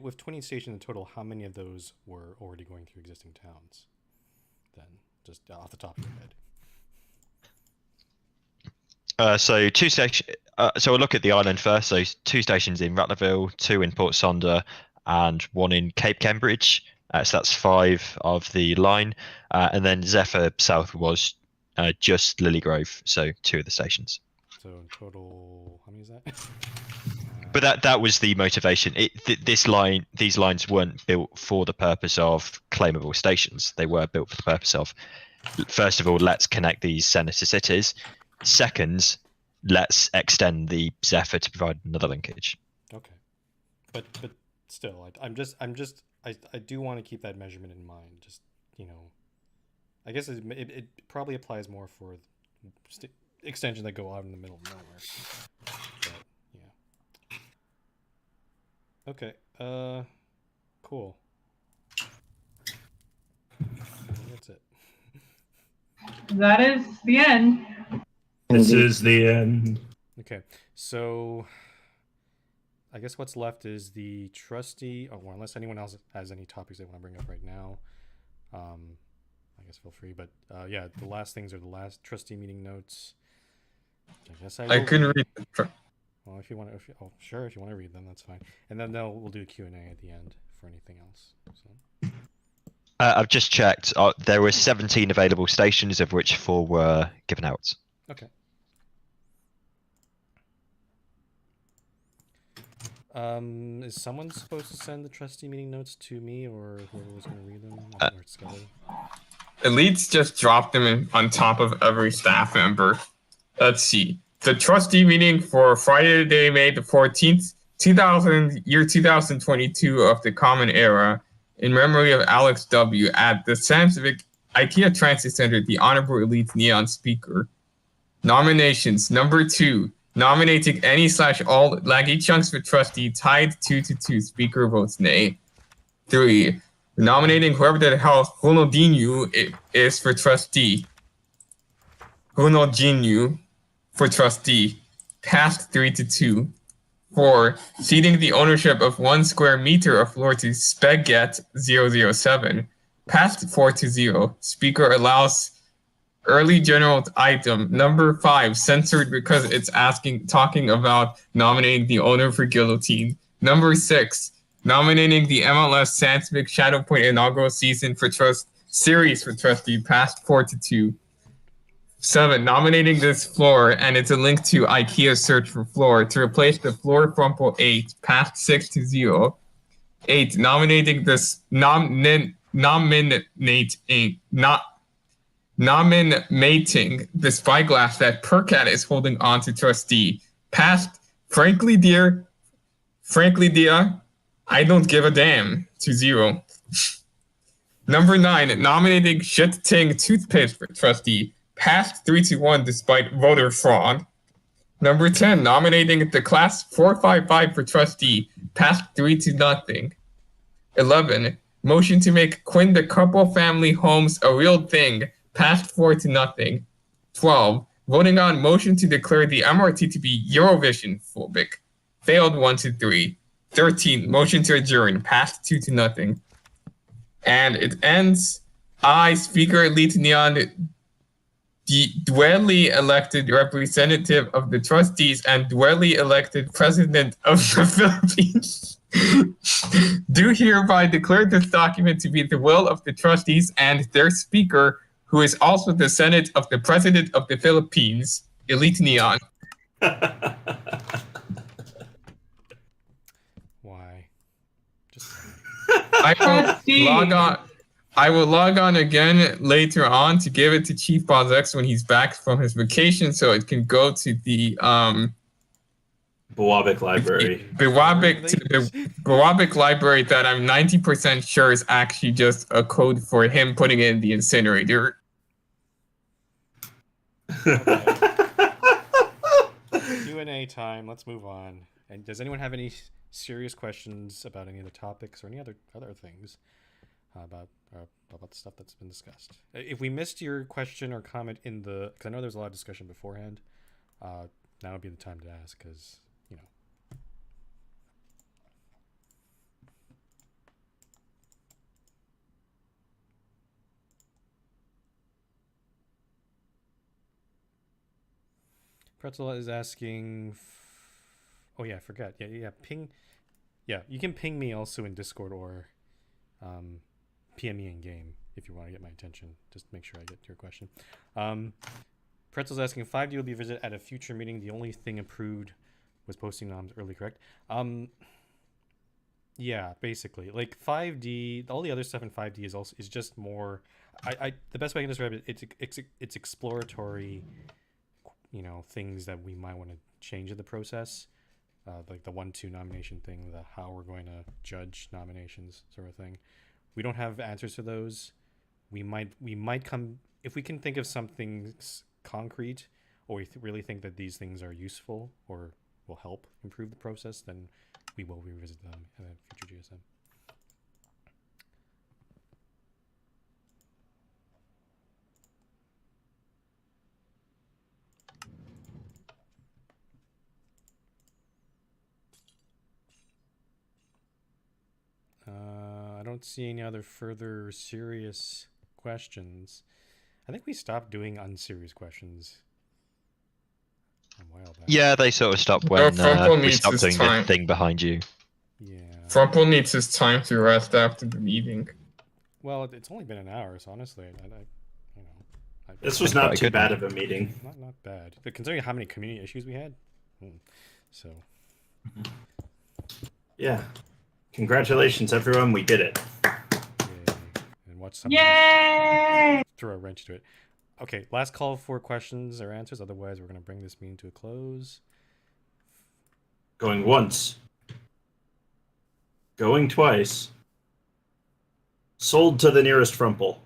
with 20 stations in total, how many of those were already going through existing towns? Then, just off the top of your head. So 2 stations. So we'll look at the island first. So 2 stations in Rattlerville, 2 in Port Sonder, and 1 in Cape Cambridge. So that's 5 of the line, and then Zephyr South was just Lilygrove, so 2 of the stations. So in total, how many is that? But that was the motivation. These lines weren't built for the purpose of claimable stations. They were built for the purpose of, first of all, let's connect these senator cities. Second, let's extend the Zephyr to provide another linkage. Okay, but still, I do want to keep that measurement in mind. Just, you know, I guess it probably applies more for extensions that go out in the middle of nowhere. But, yeah. Okay. Cool. That's it. That is the end. This is the end. Okay, so I guess what's left is the trustee. Oh, well, unless anyone else has any topics they want to bring up right now, I guess feel free. But yeah, the last things are the last trustee meeting notes. I guess I couldn't read them. Well, if you want to, if you want to read them, that's fine. And then we'll do a Q&A at the end for anything else. So. I've just checked. There were 17 available stations, of which 4 were given out. Okay. Is someone supposed to send the trustee meeting notes to me, or whoever was going to read them? Or Scully? Elites just dropped them on top of every staff member. Let's see. The trustee meeting for Friday, today, May the 14th, 2022 of the Common Era, in memory of Alex W. at the Sam Civic IKEA Transit Center, the Honorable Elites Neon Speaker. Nominations. Number 2. Nominating any/all laggy chunks for trustee, tied 2-2. Speaker votes nay. 3. Nominating whoever the hell Ronaldinho is for trustee. Ronaldinho for trustee. Passed 3-2. 4. Ceding the ownership of 1 square meter of floor to Speget007. Passed 4-0. Speaker allows early general item. Number 5, censored because it's talking about nominating the owner for guillotine. Number 6, nominating the MLS Sandvik Shadowpoint inaugural season for series for trustee, passed 4-2. 7, nominating this floor, and it's a link to IKEA search for floor, to replace the floor Frumple 8, passed 6-0. 8, nominating this nominating the spyglass that Percat is holding on to trustee, passed frankly dear, I don't give a damn, to 0. Number 9, nominating Shit Ting toothpaste for trustee, passed 3-1 despite voter fraud. Number 10, nominating the class 455 for trustee, passed 3-0. 11, motion to make Quinn the couple family homes a real thing, passed 4-0. 12. Voting on motion to declare the MRT to be Eurovision phobic, failed 1-3. 13. Motion to adjourn, passed 2-0. And it ends, I, Speaker Elite Neon, the duly elected representative of the trustees and duly elected president of the Philippines, do hereby declare this document to be the will of the trustees and their speaker, who is also the Senate of the President of the Philippines, Elite Neon. Why? Just I will log on again later on to give it to Chief Boz X when he's back from his vacation, so it can go to the Bawabik Library. Bawabik Library that I'm 90% sure is actually just a code for him putting it in the incinerator. Q&A time. Let's move on. And does anyone have any serious questions about any of the topics or any other things about the stuff that's been discussed? If we missed your question or comment in the, because I know there's a lot of discussion beforehand, now would be the time to ask, because Pretzel is asking. Oh yeah, I forgot. Yeah. Ping. Yeah, you can ping me also in Discord or PM me in game if you want to get my attention. Just make sure I get to your question. Pretzel's asking 5D will be visited at a future meeting. The only thing approved was posting noms early, correct? Yeah, basically, like 5D. All the other stuff in 5D is just more. The best way I can describe it, it's exploratory. Things that we might want to change in the process, like the 1-2 nomination thing, the how we're going to judge nominations sort of thing. We don't have answers to those. We might come, if we can think of something concrete, or we really think that these things are useful or will help improve the process, then we will revisit them in a future GSM. I don't see any other further serious questions. I think we stopped doing unserious questions a while back. Yeah, they sort of stopped when we stopped doing the thing behind you. Yeah. Frumple needs his time to rest after the meeting. Well, it's only been an hour, so honestly, this was not too bad of a meeting. Not bad. But considering how many community issues we had, so. Yeah. Congratulations, everyone. We did it. Yay. And watch someone throw a wrench to it. Okay, last call for questions or answers. Otherwise, we're going to bring this meeting to a close. Going once. Going twice. Sold to the nearest Frumple.